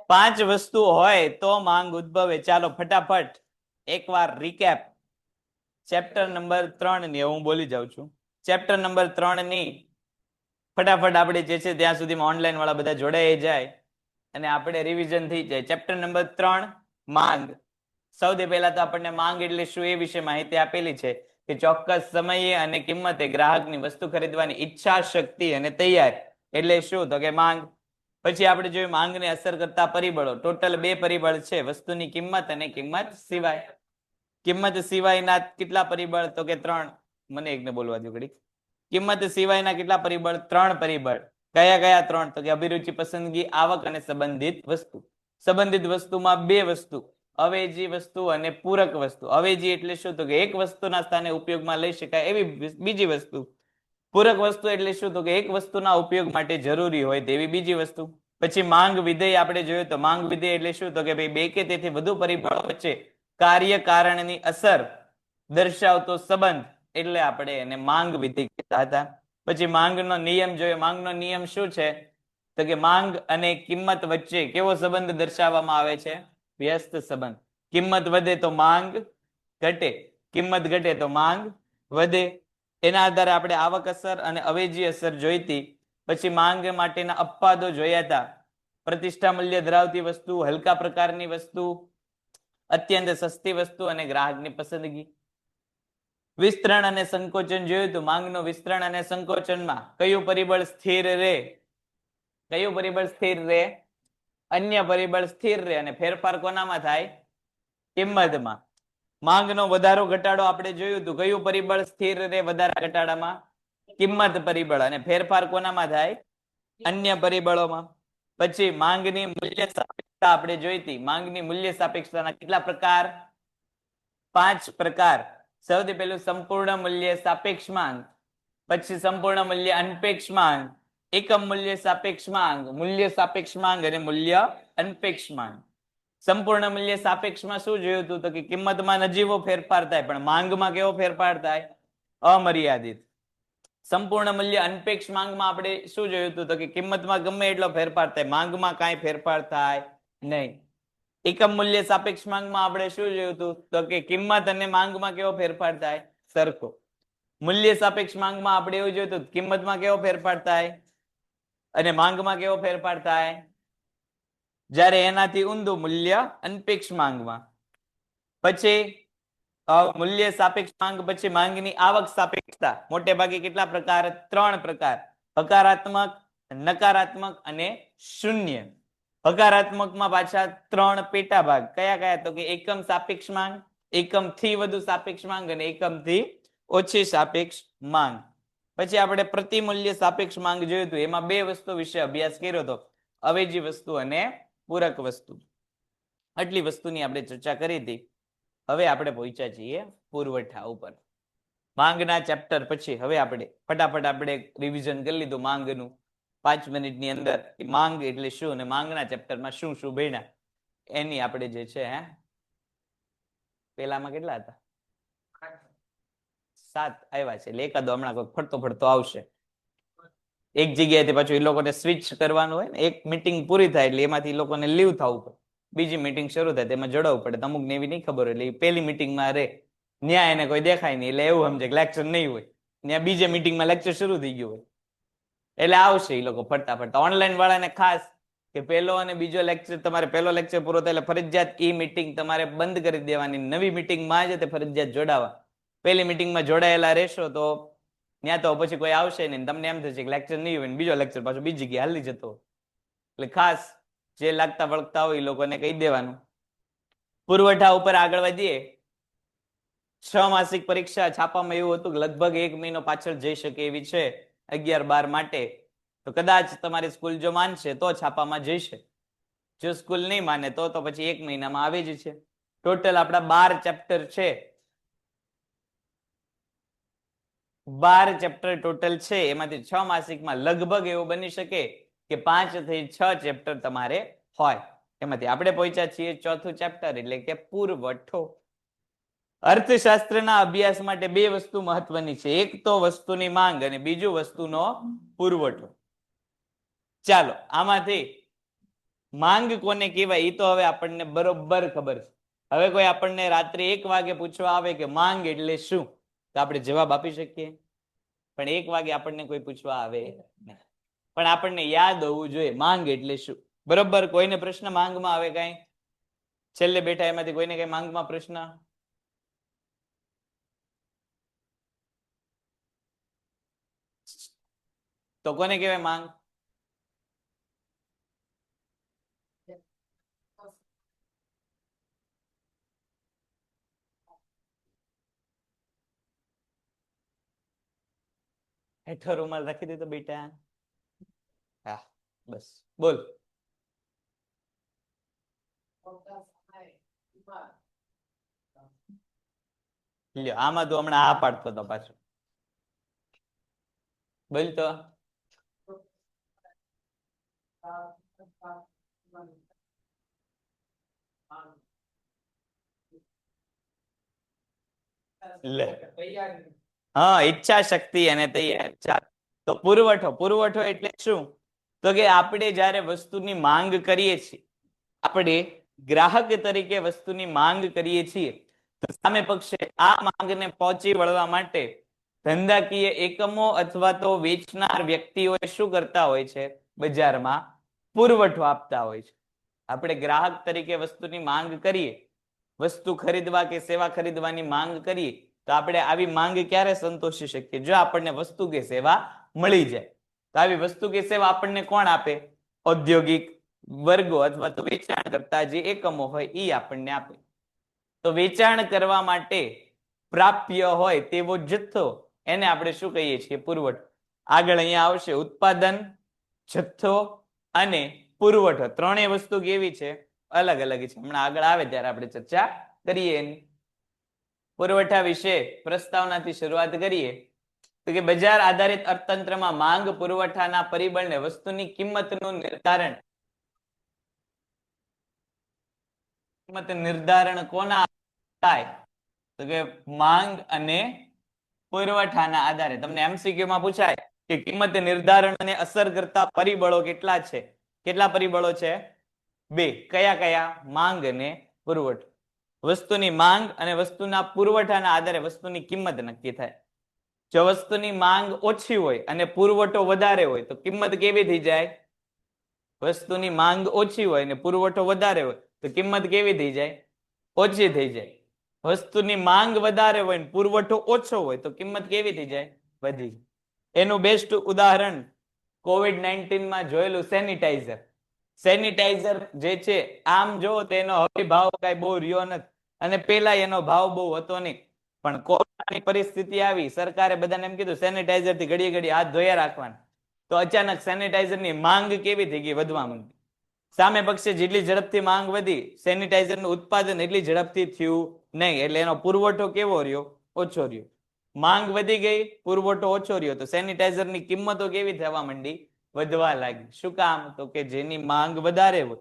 પાંચ વસ્તુ હોય તો માંગ ઉદ્ભવે. ચાલો ફટાફટ એકવાર રિકેપ. ચેપ્ટર નંબર 3 ની હું બોલી જાઉં છું. ચેપ્ટર નંબર 3 ની ફટાફટ આપણે જે છે ત્યાં સુધીમાં ઓનલાઈન વાળા બધા જોડાઈ જાય અને આપણે રિવિઝન થઈ જાય. ચેપ્ટર નંબર 3 માંગ. સૌથી પહેલા તો આપણને માંગ એટલે શું એ વિશે માહિતી આપેલી છે કે ચોક્કસ સમયે અને કિંમતે ગ્રાહકની વસ્તુ ખરીદવાની ઈચ્છા, શક્તિ અને તૈયાર એટલે શું? તો કે માંગ. પછી આપણે જોયું માંગને અસર કરતા પરિબળો. ટોટલ 2 પરિબળ છે, વસ્તુની કિંમત અને કિંમત સિવાય. કિંમત સિવાયના કેટલા પરિબળ? તો કે 3. મને એકને બોલવા દો ઘડી. કિંમત સિવાયના કેટલા પરિબળ? 3 પરિબળ. કયા કયા 3? તો કે અભિરુચિ, પસંદગી, આવક અને સંબંધિત વસ્તુ. સંબંધિત વસ્તુમાં 2 વસ્તુ, અવેજી વસ્તુ અને પૂરક વસ્તુ. અવેજી એટલે શું? તો કે એક વસ્તુના સ્થાને ઉપયોગમાં લઈ શકાય એવી બીજી વસ્તુ. પૂરક વસ્તુ એટલે શું? તો કે એક વસ્તુના ઉપયોગ માટે જરૂરી હોય તેવી બીજી વસ્તુ. પછી માંગ વિધેય આપણે જોયું તો માંગ વિધેય એટલે શું? તો કે ભાઈ 2 કે તેથી વધુ પરિબળો વચ્ચે કાર્ય કારણની અસર દર્શાવતો સંબંધ એટલે આપણે એને માંગ વિધેય કહેતા હતા. પછી માંગનો નિયમ જોયો. માંગનો નિયમ શું છે? તો કે માંગ અને કિંમત વચ્ચે કેવો સંબંધ દર્શાવવામાં આવે છે? વ્યસ્ત સંબંધ. કિંમત વધે તો માંગ ઘટે, કિંમત ઘટે તો માંગ વધે. એના આધારે આપણે આવક અસર અને અવેજી અસર જોઈતી. પછી માંગ માટેના અપવાદો જોયા હતા. પ્રતિષ્ઠા મૂલ્ય ધરાવતી વસ્તુ, હલકા પ્રકારની વસ્તુ, અત્યંત સસ્તી વસ્તુ અને ગ્રાહકની પસંદગી. વિસ્તરણ અને સંકોચન જોયું હતું. માંગનો વિસ્તરણ અને સંકોચનમાં કયું પરિબળ સ્થિર રહે? કયું પરિબળ સ્થિર રહે? અન્ય પરિબળ સ્થિર રહે. અને ફેરફાર કોનામાં થાય? કિંમતમાં. માંગનો વધારો ઘટાડો આપણે જોયું હતું. કયું પરિબળ સ્થિર રહે વધારા ઘટાડામાં? કિંમત પરિબળ. અને ફેરફાર કોનામાં થાય? અન્ય પરિબળોમાં. પછી માંગની મૂલ્ય સાપેક્ષતા આપણે જોઈ હતી. માંગની મૂલ્ય સાપેક્ષતાના કેટલા પ્રકાર? 5 પ્રકાર. સૌથી પહેલું સંપૂર્ણ મૂલ્ય સાપેક્ષ માંગ, પછી સંપૂર્ણ મૂલ્ય અનપેક્ષ માંગ, એકમ મૂલ્ય સાપેક્ષ માંગ, મૂલ્ય સાપેક્ષ માંગ અને મૂલ્ય અનપેક્ષ માંગ. સંપૂર્ણ મૂલ્ય સાપેક્ષમાં શું જોયું હતું? તો કે કિંમતમાં નજીવો ફેરફાર થાય પણ માંગમાં કેવો ફેરફાર થાય? અમર્યાદિત. સંપૂર્ણ મૂલ્ય અનપેક્ષ માંગમાં આપણે શું જોયું હતું? તો કે કિંમતમાં ગમે એટલો ફેરફાર થાય, માંગમાં કાંઈ ફેરફાર થાય નહીં. એકમ મૂલ્ય સાપેક્ષ માંગમાં આપણે શું જોયું હતું? તો કે કિંમત અને માંગમાં કેવો ફેરફાર થાય? સરખો. મૂલ્ય સાપેક્ષ માંગમાં આપણે એવું જોયું હતું કિંમતમાં કેવો ફેરફાર થાય અને માંગમાં કેવો ફેરફાર થાય? જ્યારે એનાથી ઊંધું મૂલ્ય અનપેક્ષ માંગમાં. પછી મૂલ્ય સાપેક્ષ માંગ પછી માંગની આવક સાપેક્ષતા. મોટે ભાગે કેટલા પ્રકાર? 3 પ્રકાર. હકારાત્મક, નકારાત્મક અને શૂન્ય. હકારાત્મકમાં પાછા 3 પેટા ભાગ. કયા કયા? તો કે એકમ સાપેક્ષ માંગ, એકમથી વધુ સાપેક્ષ માંગ અને એકમથી ઓછી સાપેક્ષ માંગ. પછી આપણે પ્રતિમૂલ્ય સાપેક્ષ માંગ જોયું હતું. એમાં 2 વસ્તુ વિશે અભ્યાસ કર્યો હતો, અવેજી વસ્તુ અને પૂરક વસ્તુ. આટલી વસ્તુની આપણે ચર્ચા કરી હતી. હવે આપણે પહોંચ્યા છીએ પુરવઠા ઉપર. માંગના ચેપ્ટર પછી હવે આપણે ફટાફટ આપણે રિવિઝન કરી લીધું માંગનું 5 મિનિટની અંદર. માંગ એટલે શું અને માંગના ચેપ્ટરમાં શું શું ભણ્યા એની આપણે જે છે પેલામાં કેટલા હતા? 7 આવ્યા છે. એટલે એકાદો હમણાં કોઈ ફરતો ફરતો આવશે. એક જગ્યાએથી પાછું એ લોકોને સ્વિચ કરવાનું હોય ને, એક મીટિંગ પૂરી થાય એટલે એમાંથી એ લોકોને લીવ થવું પડે, બીજી મીટિંગ શરૂ થાય તેમાં જોડાવવું પડે. અમુક ને એવી નહીં ખબર હોય એટલે પહેલી મીટિંગમાં રે, ન્યા એને કોઈ દેખાય નહીં એટલે એવું સમજે કે લેક્ચર નહીં હોય, ત્યાં બીજે મીટિંગમાં લેક્ચર શરૂ થઈ ગયું હોય એટલે આવશે એ લોકો ફરતા ફરતા. ઓનલાઈન વાળાને ખાસ કે પહેલો અને બીજો લેક્ચર, તમારે પહેલો લેક્ચર પૂરો થાય એટલે ફરજિયાત ઈ મીટિંગ તમારે બંધ કરી દેવાની, નવી મીટિંગમાં જ તે ફરજિયાત જોડાવા. પહેલી મીટિંગમાં જોડાયેલા રહેશો તો ત્યાં તો પછી કોઈ આવશે નહીં, તમને એમ થશે કે લેક્ચર નહીં હોય, બીજો લેક્ચર પાછો બીજી જગ્યાએ હાલી જતો. એટલે ખાસ જે લાગતા વળગતા હોય એ લોકોને કહી દેવાનું. પુરવઠા ઉપર આગળ વધીએ. 6 માસિક પરીક્ષા છાપામાં એવું હતું કે લગભગ 1 મહિનો પાછળ જઈ શકે એવી છે 11-12 માટે. તો કદાચ તમારી સ્કૂલ જો માનશે તો છાપામાં જઈશે, જો સ્કૂલ નહીં માને તો પછી 1 મહિનામાં આવી જ છે. ટોટલ આપણા 12 ચેપ્ટર છે, 12 ચેપ્ટર ટોટલ છે. એમાંથી 6 માસિકમાં લગભગ એવું બની શકે કે 5 થી 6 ચેપ્ટર તમારે હોય. એમાંથી આપણે પહોંચ્યા છીએ 4થું ચેપ્ટર એટલે કે પુરવઠો. અર્થશાસ્ત્રના અભ્યાસ માટે 2 વસ્તુ મહત્વની છે, એક તો વસ્તુની માંગ અને બીજું વસ્તુનો પુરવઠો. ચાલો આમાંથી માંગ કોને કહેવાય એ તો હવે આપણને બરોબર ખબર છે. હવે કોઈ આપણને રાત્રે 1 વાગે પૂછવા આવે કે માંગ એટલે શું, તો આપણે જવાબ આપી શકીએ? પણ 1 વાગે આપણને કોઈ પૂછવા આવે નહીં. પણ આપણને યાદ હોવું જોઈએ માંગ એટલે શું. બરોબર? કોઈને પ્રશ્ન માંગમાં આવે કઈ? છેલ્લે બેઠા એમાંથી કોઈને કઈ માંગમાં પ્રશ્ન? તો કોને કહેવાય માંગ? હેઠો રૂમાલ રાખી દીધો બેટા? હા, બસ બોલ. લ્યો, આમાં તો હમણાં આ પાડતો હતો પાછો. બોલ તો. લે. હા, ઈચ્છા શક્તિ અને તૈયાર. તો પુરવઠો, પુરવઠો એટલે શું? તો કે આપણે જ્યારે વસ્તુની માંગ કરીએ છીએ, આપણે ગ્રાહક તરીકે વસ્તુની માંગ કરીએ છીએ, તો સામે પક્ષે આ માંગને પહોંચી વળવા માટે ધંધાકીય એકમો અથવા તો વેચનાર વ્યક્તિઓ શું કરતા હોય છે? બજારમાં પુરવઠો આપતા હોય છે. આપણે ગ્રાહક તરીકે વસ્તુની માંગ કરીએ, વસ્તુ ખરીદવા કે સેવા ખરીદવાની માંગ કરીએ, તો આપણે આવી માંગ ક્યારે સંતોષી શકીએ? જો આપણને વસ્તુ કે સેવા મળી જાય. તો આવી વસ્તુ કે સેવા આપણને કોણ આપે? ઔદ્યોગિક વર્ગો અથવા તો વેચાણ કરતા જે એકમો હોય એ આપણને આપે. તો વેચાણ કરવા માટે પ્રાપ્ય હોય તેવો જથ્થો, એને આપણે શું કહીએ છીએ? પુરવઠો. આગળ અહીંયા આવશે ઉત્પાદન, જથ્થો અને પુરવઠો. ત્રણેય વસ્તુ કેવી છે? અલગ અલગ છે. હમણાં આગળ આવે ત્યારે આપણે ચર્ચા કરીએ એની. પુરવઠા વિશે પ્રસ્તાવનાથી શરૂઆત કરીએ તો કે બજાર આધારિત અર્થતંત્રમાં માંગ પુરવઠાના પરિબળને વસ્તુની કિંમતનું નિર્ધારણ કોના થાય? તો કે માંગ અને પુરવઠાના આધારે. તમને એમસીક્યુ માં પૂછાય કે કિંમત નિર્ધારણને અસર કરતા પરિબળો કેટલા છે? કેટલા પરિબળો છે? 2. કયા કયા? માંગ અને પુરવઠો. વસ્તુની માંગ અને વસ્તુના પુરવઠાના આધારે વસ્તુની કિંમત નક્કી થાય. જો વસ્તુની માંગ ઓછી હોય અને પુરવઠો વધારે હોય તો કિંમત કેવી થઈ જાય? વસ્તુની માંગ ઓછી હોય અને પુરવઠો વધારે હોય તો કિંમત કેવી થઈ જાય? ઓછી થઈ જાય. વસ્તુની માંગ વધારે હોય ને પુરવઠો ઓછો હોય તો કિંમત કેવી થઈ જાય? વધી. એનું બેસ્ટ ઉદાહરણ COVID-19 માં જોયેલું સેનિટાઈઝર. સેનિટાઈઝર જે છે, આમ જો તેનો હવે ભાવ કઈ બહુ રહ્યો નથી અને પેલા એનો ભાવ બહુ હતો નહીં. પણ કોરોનાની પરિસ્થિતિ આવી, સરકારે બધાને એમ કીધું સેનિટાઈઝર થી ઘડીએ ઘડીએ હાથ ધોયા રાખવાના. તો અચાનક સેનિટાઈઝરની માંગ કેવી થઈ ગઈ? વધવા માંડી. સામે પક્ષે જેટલી ઝડપથી માંગ વધી, સેનિટાઈઝરનું ઉત્પાદન એટલી ઝડપથી થયું નહીં. એટલે એનો પુરવઠો કેવો રહ્યો? ઓછો રહ્યો. માંગ વધી ગઈ, પુરવઠો ઓછો રહ્યો, તો સેનિટાઈઝરની કિંમતો કેવી થવા માંડી? વધવા લાગી. શું કામ? તો કે જેની માંગ વધારે હોય,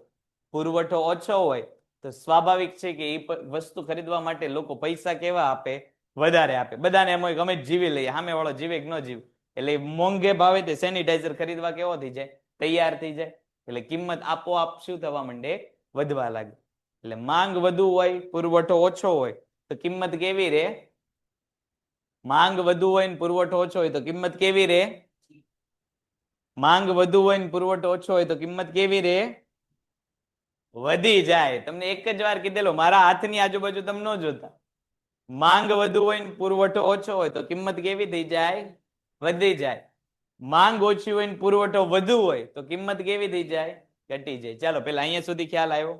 પુરવઠો ઓછો હોય, તો સ્વાભાવિક છે કે એ વસ્તુ ખરીદવા માટે લોકો પૈસા કેવા આપે? વધારે આપે. બધાને એમ હોય ગમે જીવી લઈએ, સામે વાળો જીવે કે ન જીવે. એટલે મોંઘે ભાવે તે સેનિટાઈઝર ખરીદવા કેવો થઈ જાય? તૈયાર થઈ જાય. એટલે કિંમત આપોઆપ શું થવા માંડે? વધવા લાગે. એટલે માંગ વધુ હોય, પુરવઠો ઓછો હોય તો કિંમત કેવી રહે? માંગ વધુ હોય ને પુરવઠો ઓછો હોય તો કિંમત કેવી રહે? માંગ વધુ હોય ને પુરવઠો ઓછો હોય તો કિંમત કેવી રહે? વધી જાય. તમને એક જ વાર કીધેલો, મારા હાથની આજુબાજુ તમે ન જોતા. માંગ વધુ હોય ને પુરવઠો ઓછો હોય તો કિંમત કેવી થઈ જાય? વધી જાય. માંગ ઓછી હોય ને પુરવઠો વધુ હોય તો કિંમત કેવી થઈ જાય? ઘટી જાય. ચાલો પેલા અહીંયા સુધી ખ્યાલ આવ્યો?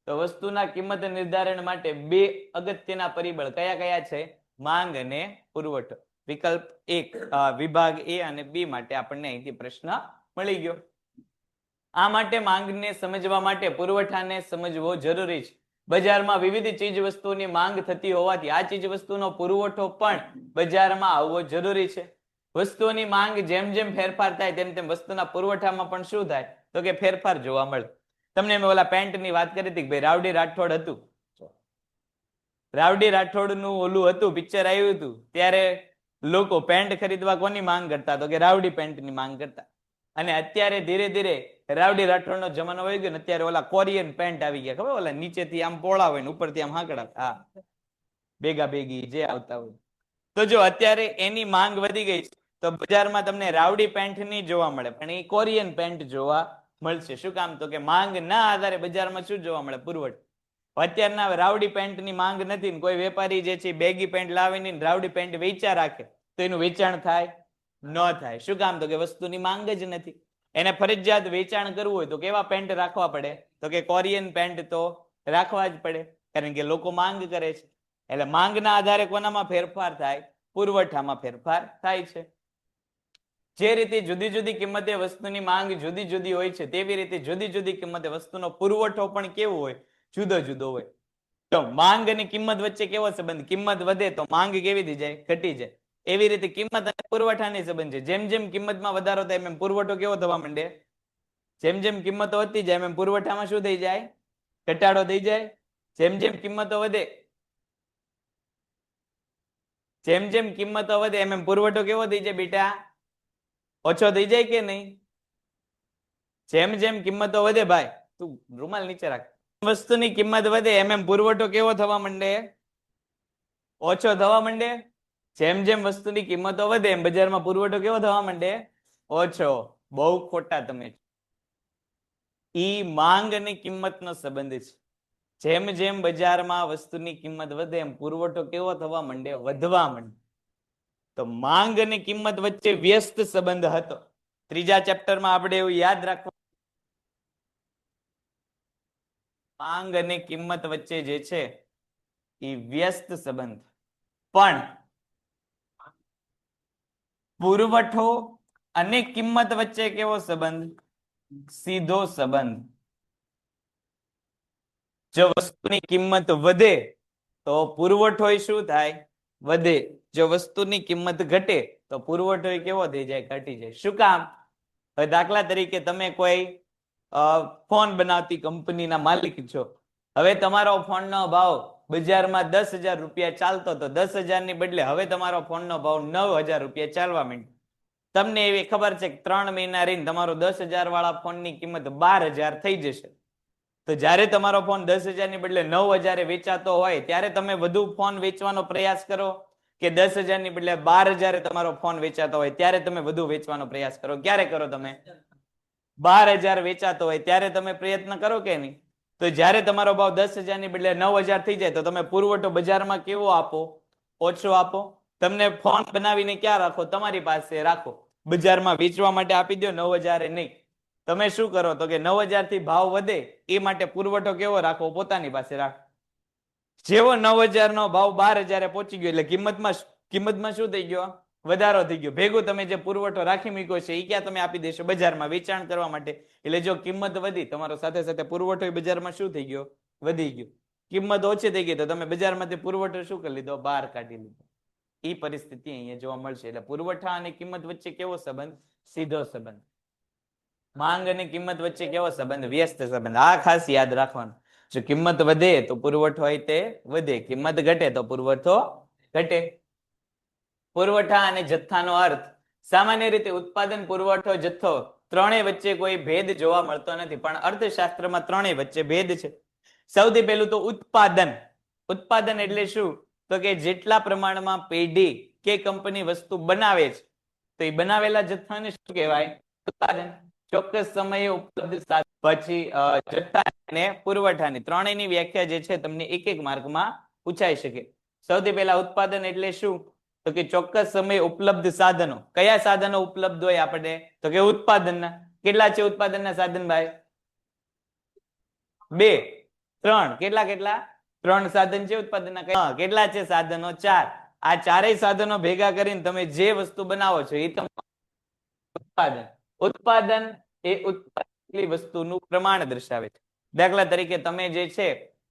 તો વસ્તુના કિંમત નિર્ધારણ માટે 2 અગત્યના પરિબળ કયા કયા છે? માંગ અને પુરવઠો. વિકલ્પ 1 વિભાગ A અને B માટે આપણને અહીંથી પ્રશ્ન મળી ગયો. આ માટે માંગને સમજવા માટે પુરવઠાને સમજવો જરૂરી છે. બજારમાં વિવિધ ચીજ વસ્તુઓની માંગ થતી હોવાથી આ ચીજ વસ્તુનો પુરવઠો પણ બજારમાં આવવો જરૂરી છે. વસ્તુઓની માંગ જેમ જેમ ફેરફાર થાય તેમ તેમ વસ્તુના પુરવઠામાં પણ શું થાય? તો કે ફેરફાર જોવા મળે. તમને મેં ઓલા પેન્ટની વાત કરી હતી કે ભાઈ રાવડી રાઠોડ હતું. રાવડી રાઠોડનું ઓલું હતું, પિક્ચર આવ્યું હતું, ત્યારે લોકો પેન્ટ ખરીદવા કોની માંગ કરતા? તો કે રાવડી પેન્ટની માંગ કરતા. અને અત્યારે ધીરે ધીરે રાવડી રાઠોડનો જમાનો વહી ગયો ને અત્યારે ઓલા કોરિયન પેન્ટ આવી ગયા, ખબર ઓલા નીચેથી આમ પોળા હોય ને ઉપરથી આમ હાંકડા, હા ભેગા ભેગી જે આવતા હોય. તો જો અત્યારે એની માંગ વધી ગઈ છે તો બજારમાં તમને રાવડી પેન્ટ નહીં જોવા મળે પણ એ કોરિયન પેન્ટ જોવા મળશે. શું કામ? તો કે માંગ ના આધારે બજારમાં શું જોવા મળે? પુરવઠો. અત્યારના રાવડી પેન્ટની માંગ નથી, કોઈ વેપારી જે છે બેગી પેન્ટ લાવીને રાવડી પેન્ટ વેચા રાખે તો એનું વેચાણ થાય? ન થાય. શું કામ? તો કે વસ્તુની માંગ જ નથી. એને ફરજિયાત વેચાણ કરવું હોય તો કેવા પેન્ટ રાખવા પડે? તો કે કોરિયન પેન્ટ તો રાખવા જ પડે, કારણ કે લોકો માંગ કરે છે. એટલે માંગના આધારે કોનામાં ફેરફાર થાય? પુરવઠામાં ફેરફાર થાય છે. જે રીતે જુદી જુદી કિંમતે વસ્તુની માંગ જુદી જુદી હોય છે તેવી રીતે જુદી જુદી કિંમતે વસ્તુનો પુરવઠો પણ કેવો હોય? જુદો જુદો હોય. તો માંગ અને કિંમત વચ્ચે કેવો સંબંધ? કિંમત વધે તો માંગ કેવી થઈ જાય? ઘટી જાય. એવી રીતે કિંમત અને પુરવઠાની સંબંધ છે. જેમ જેમ કિંમતમાં વધારો થાય એમ પુરવઠો કેવો થવા માંડે? જેમ જેમ કિંમતો વધતી જાય એમ પુરવઠામાં શું થઈ જાય? ઘટાડો થઈ જાય. જેમ જેમ કિંમતો વધે જેમ જેમ કિંમતો વધે એમ પુરવઠો કેવો થઈ જાય બેટા? ઓછો થઈ જાય કે નહીં? જેમ જેમ કિંમતો વધે, ભાઈ તું રૂમાલ નીચે રાખ, વસ્તુની કિંમત વધે એમ પુરવઠો કેવો થવા માંડે? ઓછો થવા માંડે. જેમ જેમ વસ્તુની કિંમતો વધે એમ બજારમાં પુરવઠો કેવો થવા માંડે? ઓછો. બહુ ખોટા તમે. ઈ માંગ અને કિંમતનો સંબંધ છે. જેમ જેમ બજારમાં વસ્તુની કિંમત વધે એમ પુરવઠો કેવો થવા માંડે? વધવા માંડે. તો માંગ અને કિંમત વચ્ચે વ્યસ્ત સંબંધ હતો. ત્રીજા ચેપ્ટરમાં આપણે એવું યાદ રાખવું, માંગ અને કિંમત વચ્ચે જે છે એ વ્યસ્ત સંબંધ, પણ પુરવઠો અને કિંમત વચ્ચે કેવો સંબંધ? સીધો સંબંધ. જો વસ્તુની કિંમત વધે તો પુરવઠો શું થાય? વધે. જો વસ્તુની કિંમત ઘટે તો પુરવઠો કેવો થઈ જાય? ઘટી જાય. શું કામ? હવે દાખલા તરીકે તમે કોઈ ફોન બનાવતી કંપનીના માલિક છો. હવે તમારો ફોનનો ભાવ બજારમાં 10,000 રૂપિયા ચાલતો તો 10,000 ની બદલે હવે તમારો ફોનનો ભાવ 9,000 રૂપિયા ચાલવા માંડ્યો. તમને એવી ખબર છે કે 3 મહિના રહીને તમારો 10,000 વાળા ફોનની કિંમત 12,000 થઈ જશે. તો જ્યારે તમારો ફોન 10,000 ની બદલે 9,000 વેચાતો હોય ત્યારે તમે વધુ ફોન વેચવાનો પ્રયાસ કરો કે 10,000 ની બદલે 12,000 તમારો ફોન વેચાતો હોય ત્યારે તમે વધુ વેચવાનો પ્રયાસ કરો? ક્યારે કરો તમે? 12,000 વેચાતો હોય ત્યારે તમે પ્રયત્ન કરો કે નહીં? તો જ્યારે તમારો ભાવ 10,000 ની બદલે 9,000 થઈ જાય તો તમે પુરવઠો બજારમાં કેવો આપો? ઓછો આપો. તમને ફોન બનાવીને ક્યાં રાખો? તમારી પાસે રાખો. બજારમાં વેચવા માટે આપી દો 9,000 નહીં. તમે શું કરો? તો કે 9,000 થી ભાવ વધે એ માટે પુરવઠો કેવો રાખો? પોતાની પાસે રાખો. જેવો 9,000 નો ભાવ 12,000 પહોંચી ગયો એટલે કિંમતમાં શું થઈ ગયો? વધારો થઈ ગયો. ભેગું તમે જે પુરવઠો રાખી મૂક્યો છે એ ક્યાં તમે આપી દેશો? બજારમાં વેચાણ કરવા માટે. એટલે જો કિંમત વધી, તમારો સાથે સાથે પુરવઠો બજારમાં શું થઈ ગયો? વધી ગયો. કિંમત ઓછી થઈ ગઈ તો તમે બજારમાંથી પુરવઠો શું કરી લીધો? બહાર કાઢી લીધો. એ પરિસ્થિતિ અહીંયા જોવા મળશે. એટલે પુરવઠા અને કિંમત વચ્ચે કેવો સંબંધ? સીધો સંબંધ. માંગ અને કિંમત વચ્ચે કેવો સંબંધ? વ્યસ્ત સંબંધ. આ ખાસ યાદ રાખવાનું. જો કિંમત વધે તો પુરવઠો હોય તે વધે, કિંમત ઘટે તો પુરવઠો ઘટે. પુરવઠા અને જથ્થાનો અર્થ સામાન્ય રીતે ઉત્પાદન, પુરવઠો, જથ્થો ત્રણેય વચ્ચે કોઈ ભેદ જોવા મળતો નથી, પણ અર્થશાસ્ત્રમાં ત્રણેય વચ્ચે ભેદ છે. સૌથી પહેલું તો ઉત્પાદન. ઉત્પાદન એટલે શું? તો કે જેટલા પ્રમાણમાં પેઢી કે કંપની વસ્તુ બનાવે છે તો એ બનાવેલા જથ્થાને શું કહેવાય? ઉત્પાદન. ચોક્કસ સમયે ઉપલબ્ધ પછી જથ્થા અને પુરવઠાની ત્રણેયની વ્યાખ્યા જે છે તમને એક એક માર્કમાં પૂછાઈ શકે. સૌથી પહેલા ઉત્પાદન એટલે શું? તો કે ચોક્કસ સમયે ઉપલબ્ધ સાધનો. કયા સાધનો ઉપલબ્ધ હોય આપણે? તો કે ઉત્પાદનના. કેટલા છે ઉત્પાદનના સાધન ભાઈ? 2, 3. કેટલા કેટલા? 3 સાધન છે ઉત્પાદનના. કેટલા છે સાધનો? 4. આ ચારેય સાધનો ભેગા કરીને તમે જે વસ્તુ બનાવો છો એ ઉત્પાદન. ઉત્પાદન એ ઉત્પાદિત વસ્તુનું પ્રમાણ દર્શાવે છે. દાખલા તરીકે તમે જે છે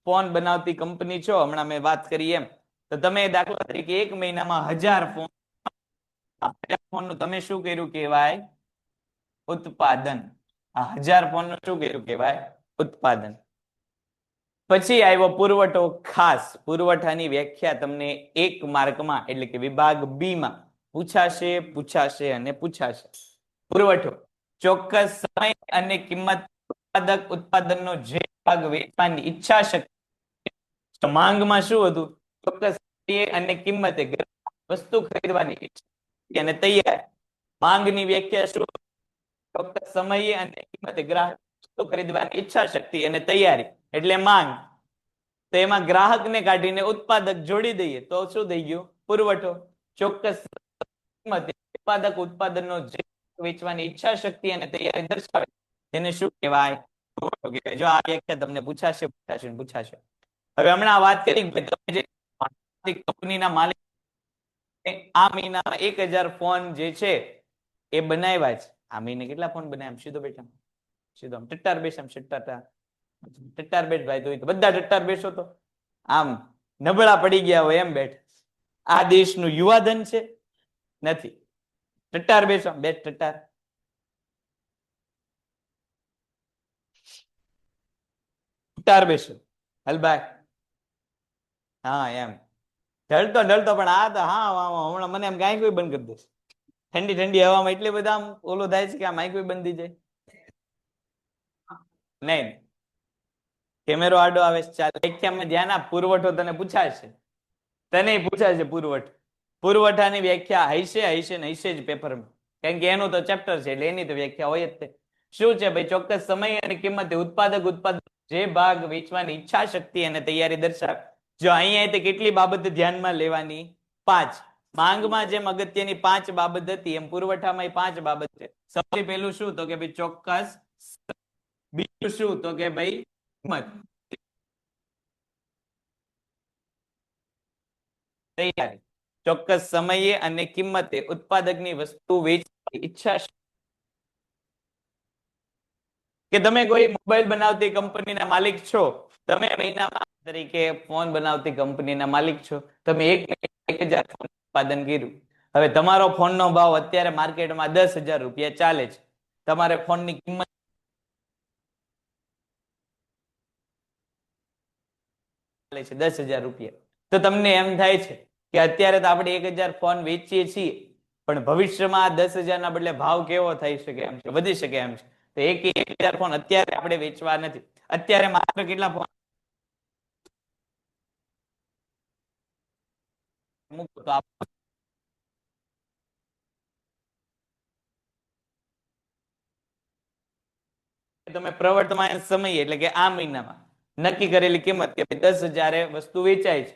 ફોન બનાવતી કંપની છો, હમણાં મેં વાત કરી એમ, તો તમે દાખલા તરીકે 1 મહિનામાં 1000 ફોન, ફોનનું તમે શું કર્યું કહેવાય? ઉત્પાદન. આ 1000 ફોનનું શું કર્યું કહેવાય? ઉત્પાદન. પછી આવ્યો પુરવઠો. ખાસ પુરવઠાની વ્યાખ્યા તમને 1 માર્કમાં એટલે કે વિભાગ બી માં પૂછાશે અને પૂછાશે. પુરવઠો ચોક્કસ સમય અને કિંમત ઉત્પાદક ઉત્પાદનનો જે ભાગ વેચવાની ઈચ્છા શક્તિ. તો માંગમાં શું હતું? ચોક્કસ સમયે અને કિંમતે વસ્તુ ખરીદવાની ઈચ્છા અને તૈયાર. માંગની વ્યાખ્યા શું? ચોક્કસ સમયે અને કિંમતે ગ્રાહક વસ્તુ ખરીદવાની ઈચ્છા શક્તિ અને તૈયારી એટલે માંગ. તો એમાં ગ્રાહકને કાઢીને ઉત્પાદક જોડી દઈએ તો શું થઈ ગયું? પુરવઠો. ચોક્કસ કિંમતે ઉત્પાદક ઉત્પાદનનો જે વેચવાની ઈચ્છા શક્તિ અને તૈયારી દર્શાવે તેને શું કહેવાય? પુરવઠો કહેવાય. જો આ વ્યાખ્યા તમને પૂછાશે. હવે હમણાં વાત કરી કે તમે જે કંપનીના માલિક આ મહિનામાં 1000 ફોન જે છે એ બનાવ્યા છે. આ મહિને કેટલા ફોન બનાવ્યા? સીધો બેઠા સીધો આમ ટટ્ટાર બેસ, આમ ટટ્ટાર બેઠ ભાઈ. તો બધા ટટ્ટાર બેસો તો આમ નબળા પડી ગયા હોય એમ બેઠ. આ દેશનું યુવાધન છે? નથી. ટટ્ટાર બેસો, બેઠ ટટ્ટાર. ટટ્ટાર બેસો હલભાઈ. હા એમ ઢળતો પણ આ તો હા હમણાં મને એમ ગાય કોઈ બંધ કરી દેશે. ઠંડી ઠંડી હવામાં એટલે બધા આમ ઓલો થાય છે કે આ માઇક બંધ થઈ જાય. નહીં, કેમેરો આડો આવે છે. ચાલ વ્યાખ્યામાં ધ્યાન આપ. પુરવઠો તને પૂછાશે. પુરવઠો. પુરવઠાની વ્યાખ્યા હશે ને હશે જ પેપરમાં. કારણ કે એનું તો ચેપ્ટર છે એટલે એની તો વ્યાખ્યા હોય જ તે. શું છે ભાઈ? ચોક્કસ સમય અને કિંમતે ઉત્પાદન જે ભાગ વેચવાની ઈચ્છા શક્તિ અને તૈયારી દર્શાવે. જો અહીંયા કેટલી બાબત ધ્યાનમાં લેવાની? 5. માંગમાં જેમ અગત્યની 5 બાબત હતી એમ પુરવઠામાં 5 બાબત છે. સૌથી પહેલું શું? તો કે ભાઈ ચોક્કસ. બીજું શું? તો કે ભાઈ કિંમત. તૈયારી. ચોક્કસ સમયે અને કિંમતે ઉત્પાદકની વસ્તુ વેચવાની ઈચ્છા. કે તમે કોઈ મોબાઈલ બનાવતી કંપનીના માલિક છો. તમે મહિનામાં તરીકે ફોન બનાવતી કંપનીના માલિક છો. તમે 1000 ફોન ઉત્પાદન કર્યું. હવે તમારો ફોનનો ભાવ અત્યારે માર્કેટમાં 10,000 રૂપિયા ચાલે છે. તમારે ફોનની કિંમત ચાલે છે 10,000 રૂપિયા. તો તમને એમ થાય છે કે અત્યારે તો આપણે 1000 ફોન વેચીએ છીએ, પણ ભવિષ્યમાં આ 10,000 ના બદલે ભાવ કેવો થઈ શકે એમ છે, વધી શકે એમ છે. તો 1000 ફોન અત્યારે આપણે વેચવા નથી. અત્યારે માત્ર કેટલા ફોન મૂકો તો તમે પ્રવર્તમાન સમય એટલે કે આ મહિનામાં નક્કી કરેલી કિંમત કે 10,000 વસ્તુ વેચાય છે.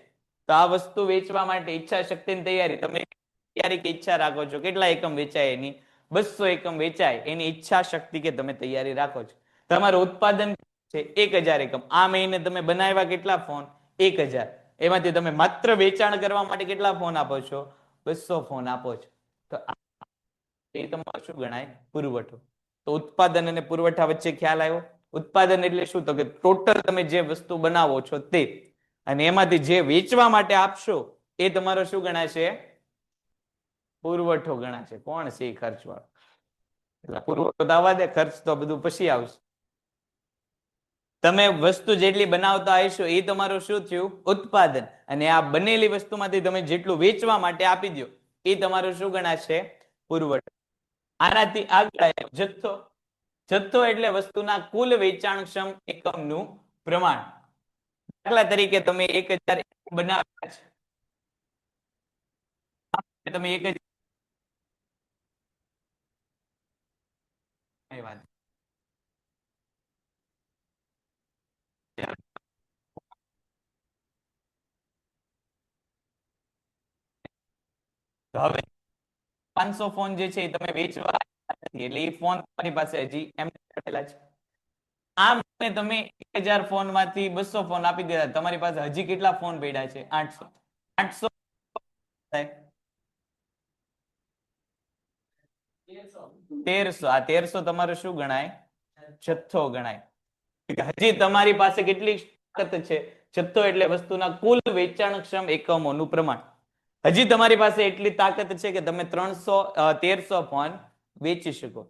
તો આ વસ્તુ વેચવા માટે ઈચ્છા શક્તિની તૈયારી. તમે તૈયારી કે ઈચ્છા રાખો છો કેટલા એકમ વેચાય એની? 200 એકમ વેચાય એની ઈચ્છા શક્તિ કે તમે તૈયારી રાખો છો. તમારું ઉત્પાદન છે 1000 એકમ. આ મહિને તમે બનાવ્યા કેટલા ફોન? 1000. એમાંથી તમે માત્ર વેચાણ કરવા માટે કેટલા ફોન આપો છો? 200 ફોન આપો છો. તો એ તમારો શું ગણાય? પુરવઠો. તો ઉત્પાદન અને પુરવઠા વચ્ચે ખ્યાલ આવ્યો? ઉત્પાદન એટલે શું? તો કે ટોટલ તમે જે વસ્તુ બનાવો છો તે, અને એમાંથી જે વેચવા માટે આપશો એ તમારો શું ગણાશે? પુરવઠો ગણાશે. કોણ છે એ ખર્ચ વાળો? એટલે પુરવઠો તો આવવા દે, ખર્ચ તો બધું પછી આવશે. તમે વસ્તુ જેટલી બનાવતા હશો એ તમારું શું થયું? ઉત્પાદન. અને આ બનેલી વસ્તુમાંથી તમે જેટલું વેચવા માટે આપી દો એ તમારું શું ગણાશે? પુરવઠો. આનાથી આગળ જથ્થો. જથ્થો એટલે વસ્તુના કુલ વેચાણક્ષમ એકમનું પ્રમાણ. દાખલા તરીકે તમે 1000 બનાવ્યા છે. તમે 1000 હવે 500 ફોન જે છે એ તમે વેચવા નથી, એટલે એ ફોન તમારી પાસે હજી એમ પડેલા છે. આમ તમે 1000 ફોન માંથી 200 ફોન આપી દીધા. તમારી પાસે હજી કેટલા ફોન પડ્યા છે? 800. 800 1300. આ 1300 તમારું શું ગણાય? જથ્થો ગણાય. હજી તમારી પાસે કેટલી તાકાત છે? જથ્થો એટલે વસ્તુના કુલ વેચાણક્ષમ એકમોનું પ્રમાણ. હજી તમારી પાસે એટલી તાકાત છે કે તમે 1300 ફોન વેચી શકો.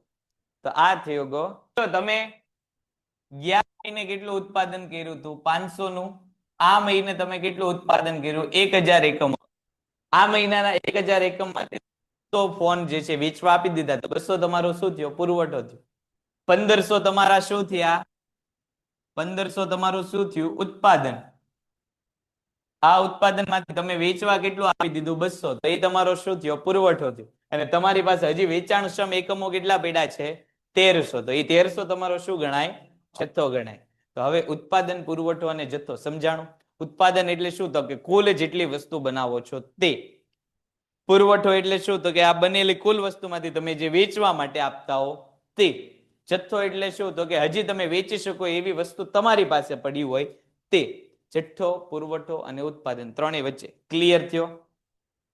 તો આ થયો ગો. તો તમે ગયા મહિને કેટલું ઉત્પાદન કર્યું હતું? 500 નું. આ મહિને તમે કેટલું ઉત્પાદન કર્યું? 1000 એકમો. આ મહિનાના 1000 એકમ માંથી ફોન જે છે વેચવા આપી દીધા તો 200 તમારો શું થયો? પુરવઠો થયો. 1500 તમારા શું થયા? 1500 તમારું શું થયું? ઉત્પાદન. આ ઉત્પાદનમાંથી તમે વેચવા કેટલું આપી દીધું? 200. તો એ તમારો શું થયો? પુરવઠો થયો. અને તમારી પાસે હજી વેચાણક્ષમ એકમો કેટલા પડ્યા છે? 1300. તો એ 1300 તમારો શું ગણાય? જથ્થો ગણાય. તો હવે ઉત્પાદન, પુરવઠો અને જથ્થો સમજાણું. ઉત્પાદન એટલે શું? તો કે કુલ જેટલી વસ્તુ બનાવો છો તે. પુરવઠો એટલે શું? તો કે આ બનેલી કુલ વસ્તુમાંથી તમે જે વેચવા માટે આપતા હો તે. જથ્થો એટલે શું? તો કે હજી તમે વેચી શકો એવી વસ્તુ તમારી પાસે પડી હોય તે. જથ્થો, પુરવઠો અને ઉત્પાદન ત્રણેય વચ્ચે. ક્લિયર થયો?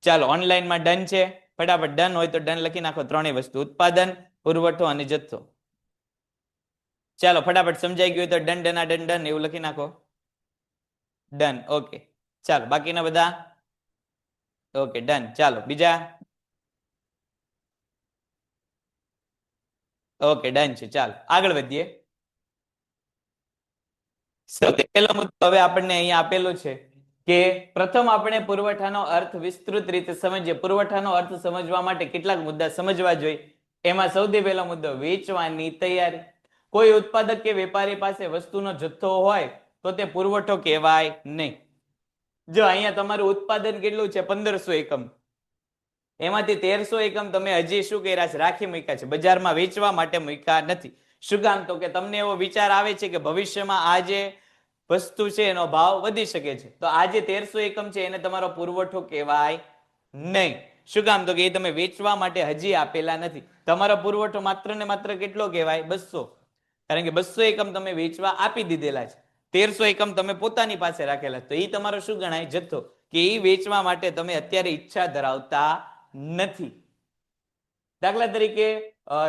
ચાલો, ઓનલાઈનમાં ડન છે? ફટાફટ ડન હોય તો ડન લખી નાખો. ત્રણેય વસ્તુ, ઉત્પાદન, પુરવઠો અને જથ્થો. ચાલો ફટાફટ સમજાઈ ગયું હોય તો ડન ડના ડન ડન એવું લખી નાખો. ડન. ઓકે, ચાલો બાકીના બધા ઓકે ડન. ચાલો બીજા. ઓકે ડન છે. ચાલો આગળ વધીએ. સૌથી પહેલો મુદ્દો હવે આપણને અહીંયા આપેલો છે કે પ્રથમ આપણે પુરવઠાનો અર્થ વિસ્તૃત રીતે સમજીએ. પુરવઠાનો અર્થ સમજવા માટે કેટલાક મુદ્દા સમજવા જોઈએ. એમાં સૌથી પહેલો મુદ્દો વેચવાની તૈયારી. કોઈ ઉત્પાદક કે વેપારી પાસે વસ્તુનો જથ્થો હોય તો તે પુરવઠો કહેવાય નહીં. જો અહીંયા તમારું ઉત્પાદન કેટલું છે? 1500 એકમ. એમાંથી 1300 એકમ તમે હજી શું કર્યા છે? રાખી મૂક્યા છે, બજારમાં વેચવા માટે મૂક્યા નથી. શું કામ? તો કે તમને એવો વિચાર આવે છે કે ભવિષ્યમાં આ જે વસ્તુ છે એનો ભાવ વધી શકે છે. તો આ જે 1300 એકમ છે એને તમારો પુરવઠો કહેવાય નહીં. શું કામ? તો કે એ તમે વેચવા માટે હજી આપેલા નથી. તમારો પુરવઠો માત્ર ને માત્ર કેટલો કહેવાય? 200. કારણ કે 200 એકમ તમે વેચવા આપી દીધેલા છે. 1300 એકમ તમે પોતાની પાસે રાખેલા. તો એ તમારો શું ગણાય? જથ્થો. કે એ વેચવા માટે તમે અત્યારે ઈચ્છા ધરાવતા નથી. દાખલા તરીકે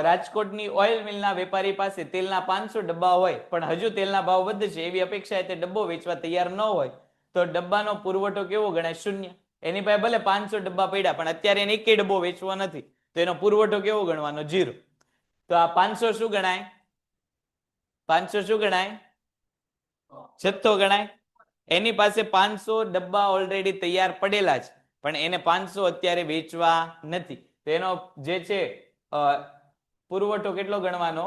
રાજકોટની ઓઇલ મિલના વેપારી પાસે તેલના 500 ડબ્બા હોય પણ હજુ તેલના ભાવ વધશે એવી અપેક્ષાએ તે ડબ્બો વેચવા તૈયાર ન હોય તો ડબ્બાનો પુરવઠો કેવો ગણાય? શૂન્ય. એની પાસે ભલે 500 ડબ્બા પડ્યા પણ અત્યારે એને એકેય ડબ્બો વેચવો નથી તો એનો પુરવઠો કેવો ગણવાનો? 0. તો આ 500 શું ગણાય? 500 શું ગણાય? જથ્થો ગણાય. એની પાસે 500 ડબ્બા ઓલરેડી તૈયાર પડેલા છે પણ એને 500 અત્યારે વેચવા નથી. તો એનો જે છે પુરવઠો કેટલો ગણવાનો?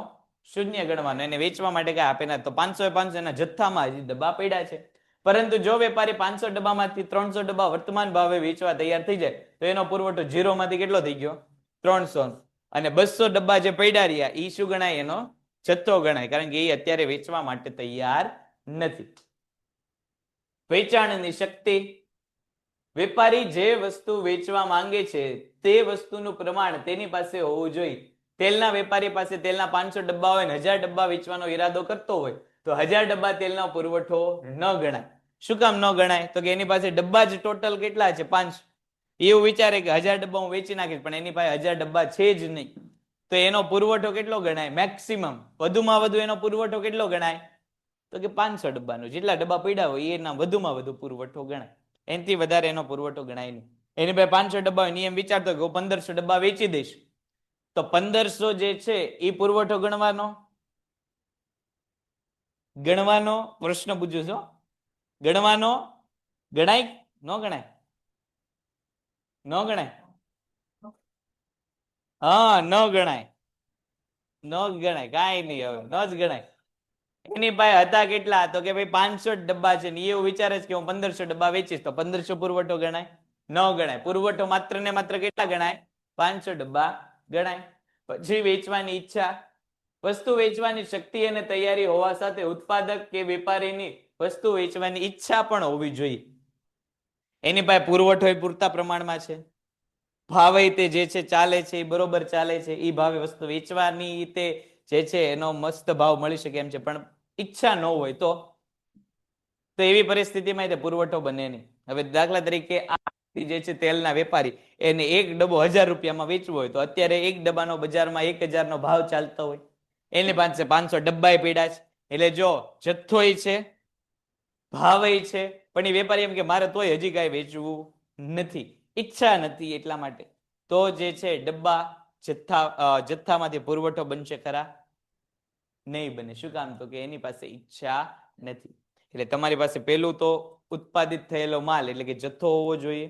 શૂન્ય ગણવાનો. એને વેચવા માટે કઈ આપે ના. તો 500 એના જથ્થામાં હજી ડબ્બા પડ્યા છે. પરંતુ જો વેપારી 500 ડબ્બામાંથી 300 ડબ્બા વર્તમાન ભાવે વેચવા તૈયાર થઈ જાય તો એનો પુરવઠો 0 માંથી કેટલો થઈ ગયો? 300. અને 200 ડબ્બા જે પડ્યા રહ્યા એ શું ગણાય? એનો જથ્થો ગણાય. કારણ કે એ અત્યારે વેચવા માટે તૈયાર નથી. વેચાણની શક્તિ. વેપારી જે વસ્તુ વેચવા માંગે છે તે વસ્તુનું પ્રમાણ તેની પાસે હોવું જોઈએ. તેલના વેપારી પાસે તેલના 500 ડબ્બા હોય ને 1000 ડબ્બા વેચવાનો ઈરાદો કરતો હોય તો 1000 ડબ્બા તેલનો પુરવઠો ન ગણાય. શું કામ ન ગણાય? તો કે એની પાસે ડબ્બા જ ટોટલ કેટલા છે? 500. એવું વિચારે કે 1000 ડબ્બા હું વેચી નાખીશ પણ એની પાસે 1000 ડબ્બા છે જ નહીં. તો એનો પુરવઠો કેટલો ગણાય? મેક્સિમમ. વધુમાં વધુ એનો પુરવઠો કેટલો ગણાય? તો કે 500 ડબ્બાનો. જેટલા ડબ્બા પડ્યા હોય એના વધુમાં વધુ પુરવઠો ગણાય. એનાથી વધારે એનો પુરવઠો ગણાય નહીં. એની પાસે 500 ડબ્બા હોય નિયમ વિચારતો કે હું 1500 ડબ્બા વેચી દઈશ તો 1500 જે છે એ પુરવઠો ગણવાનો પ્રશ્ન પૂછું છો? ગણવાનો ગણાય? ન ગણાય? ન ગણાય? હા, ન ગણાય. ન ગણાય. કાંઈ નહીં, હવે ન જ ગણાય. એની પાસે હતા કેટલા? તો કે ભાઈ 500 ડબ્બા છે ને એવું વિચારે છે કે હું 1500 ડબ્બા વેચીશ તો 1500 પુરવઠો ગણાય? ન ગણાય. પુરવઠો માત્ર ને માત્ર કેટલા ગણાય? 500 ડબ્બા ગણાય. પછી વેચવાની ઈચ્છા. વસ્તુ વેચવાની શક્તિ અને તૈયારી હોવા સાથે ઉત્પાદક કે વેપારીની વસ્તુ વેચવાની ઈચ્છા પણ હોવી જોઈએ. એની પાસે પુરવઠો એ પૂરતા પ્રમાણમાં છે, ભાવે તે જે છે ચાલે છે એ બરોબર ચાલે છે, એ ભાવે વસ્તુ વેચવાની તે જે છે એનો મસ્ત ભાવ મળી શકે એમ છે પણ ઈચ્છા ન હોય તો એવી પરિસ્થિતિમાં તે પુરવઠો બને નહીં. હવે દાખલા તરીકે આ જે છે તેલના વેપારી એને એક ડબ્બો 1000 રૂપિયામાં વેચવો હોય તો અત્યારે એક ડબ્બાનો બજારમાં 1000 નો ભાવ ચાલતો હોય, એની પાસે 500 ડબ્બા પડ્યા છે. એટલે જો જથ્થોય છે, ભાવય છે, પણ એ વેપારી એમ કે મારે તોય હજી કાંઈ વેચવું નથી, ઈચ્છા નથી, એટલા માટે તો જે છે ડબ્બા જથ્થામાંથી પુરવઠો બનશે ખરા? નહીં બને. શું કામ? તો કે એની પાસે ઈચ્છા નથી. એટલે તમારી પાસે પેલું તો ઉત્પાદિત થયેલો માલ એટલે કે જથ્થો હોવો જોઈએ.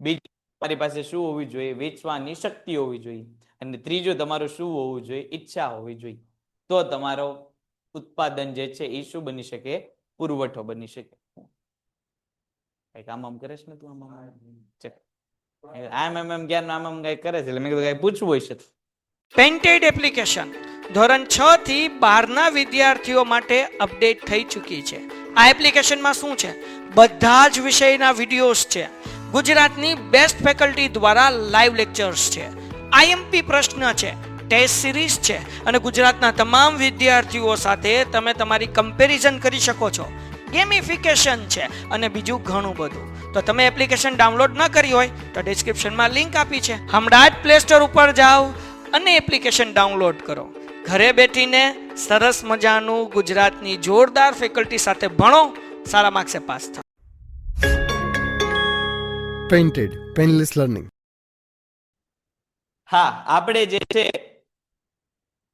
બીજું તમારી પાસે શું હોવી જોઈએ? વેચવાની શક્તિ હોવી જોઈએ. અને ત્રીજું તમારું શું હોવું જોઈએ? ઈચ્છા હોવી જોઈએ. તો તમારો ઉત્પાદન જે છે એ શું બની શકે? પુરવઠો બની શકે. કઈક આમ કરે છે ને તું? આમ જ્ઞાન આમ કઈ કરે છે એટલે મેં કીધું કઈ પૂછવું હોય છે. પેઇન્ટેડ એપ્લિકેશન ધોરણ 6 થી 12ના વિદ્યાર્થીઓ માટે અપડેટ થઈ ચૂકી છે. આ એપ્લિકેશનમાં શું છે? બધા જ વિષયના વિડીયોઝ છે. ગુજરાતની બેસ્ટ ફેકલ્ટી દ્વારા લાઈવ લેક્ચર્સ છે. આઈએમપી પ્રશ્ન છે, ટેસ્ટ સિરીઝ છે અને ગુજરાતના તમામ વિદ્યાર્થીઓ સાથે તમે તમારી કમ્પેરિઝન કરી શકો છો. ગેમિફિકેશન છે અને બીજું ઘણું બધું. તો તમે એપ્લિકેશન ડાઉનલોડ ન કરી હોય તો ડિસ્ક્રિપ્શનમાં લિંક આપી છે. હમણાં જ પ્લે સ્ટોર ઉપર જાઓ અને એપ્લિકેશન ડાઉનલોડ કરો. ઘરે બેઠીને સરસ મજાનું ગુજરાતની જોરદાર ફેકલ્ટી સાથે ભણો, સારા માર્ક્સે પાસ થાઓ. Painted painless learning. હા, આપણે જે છે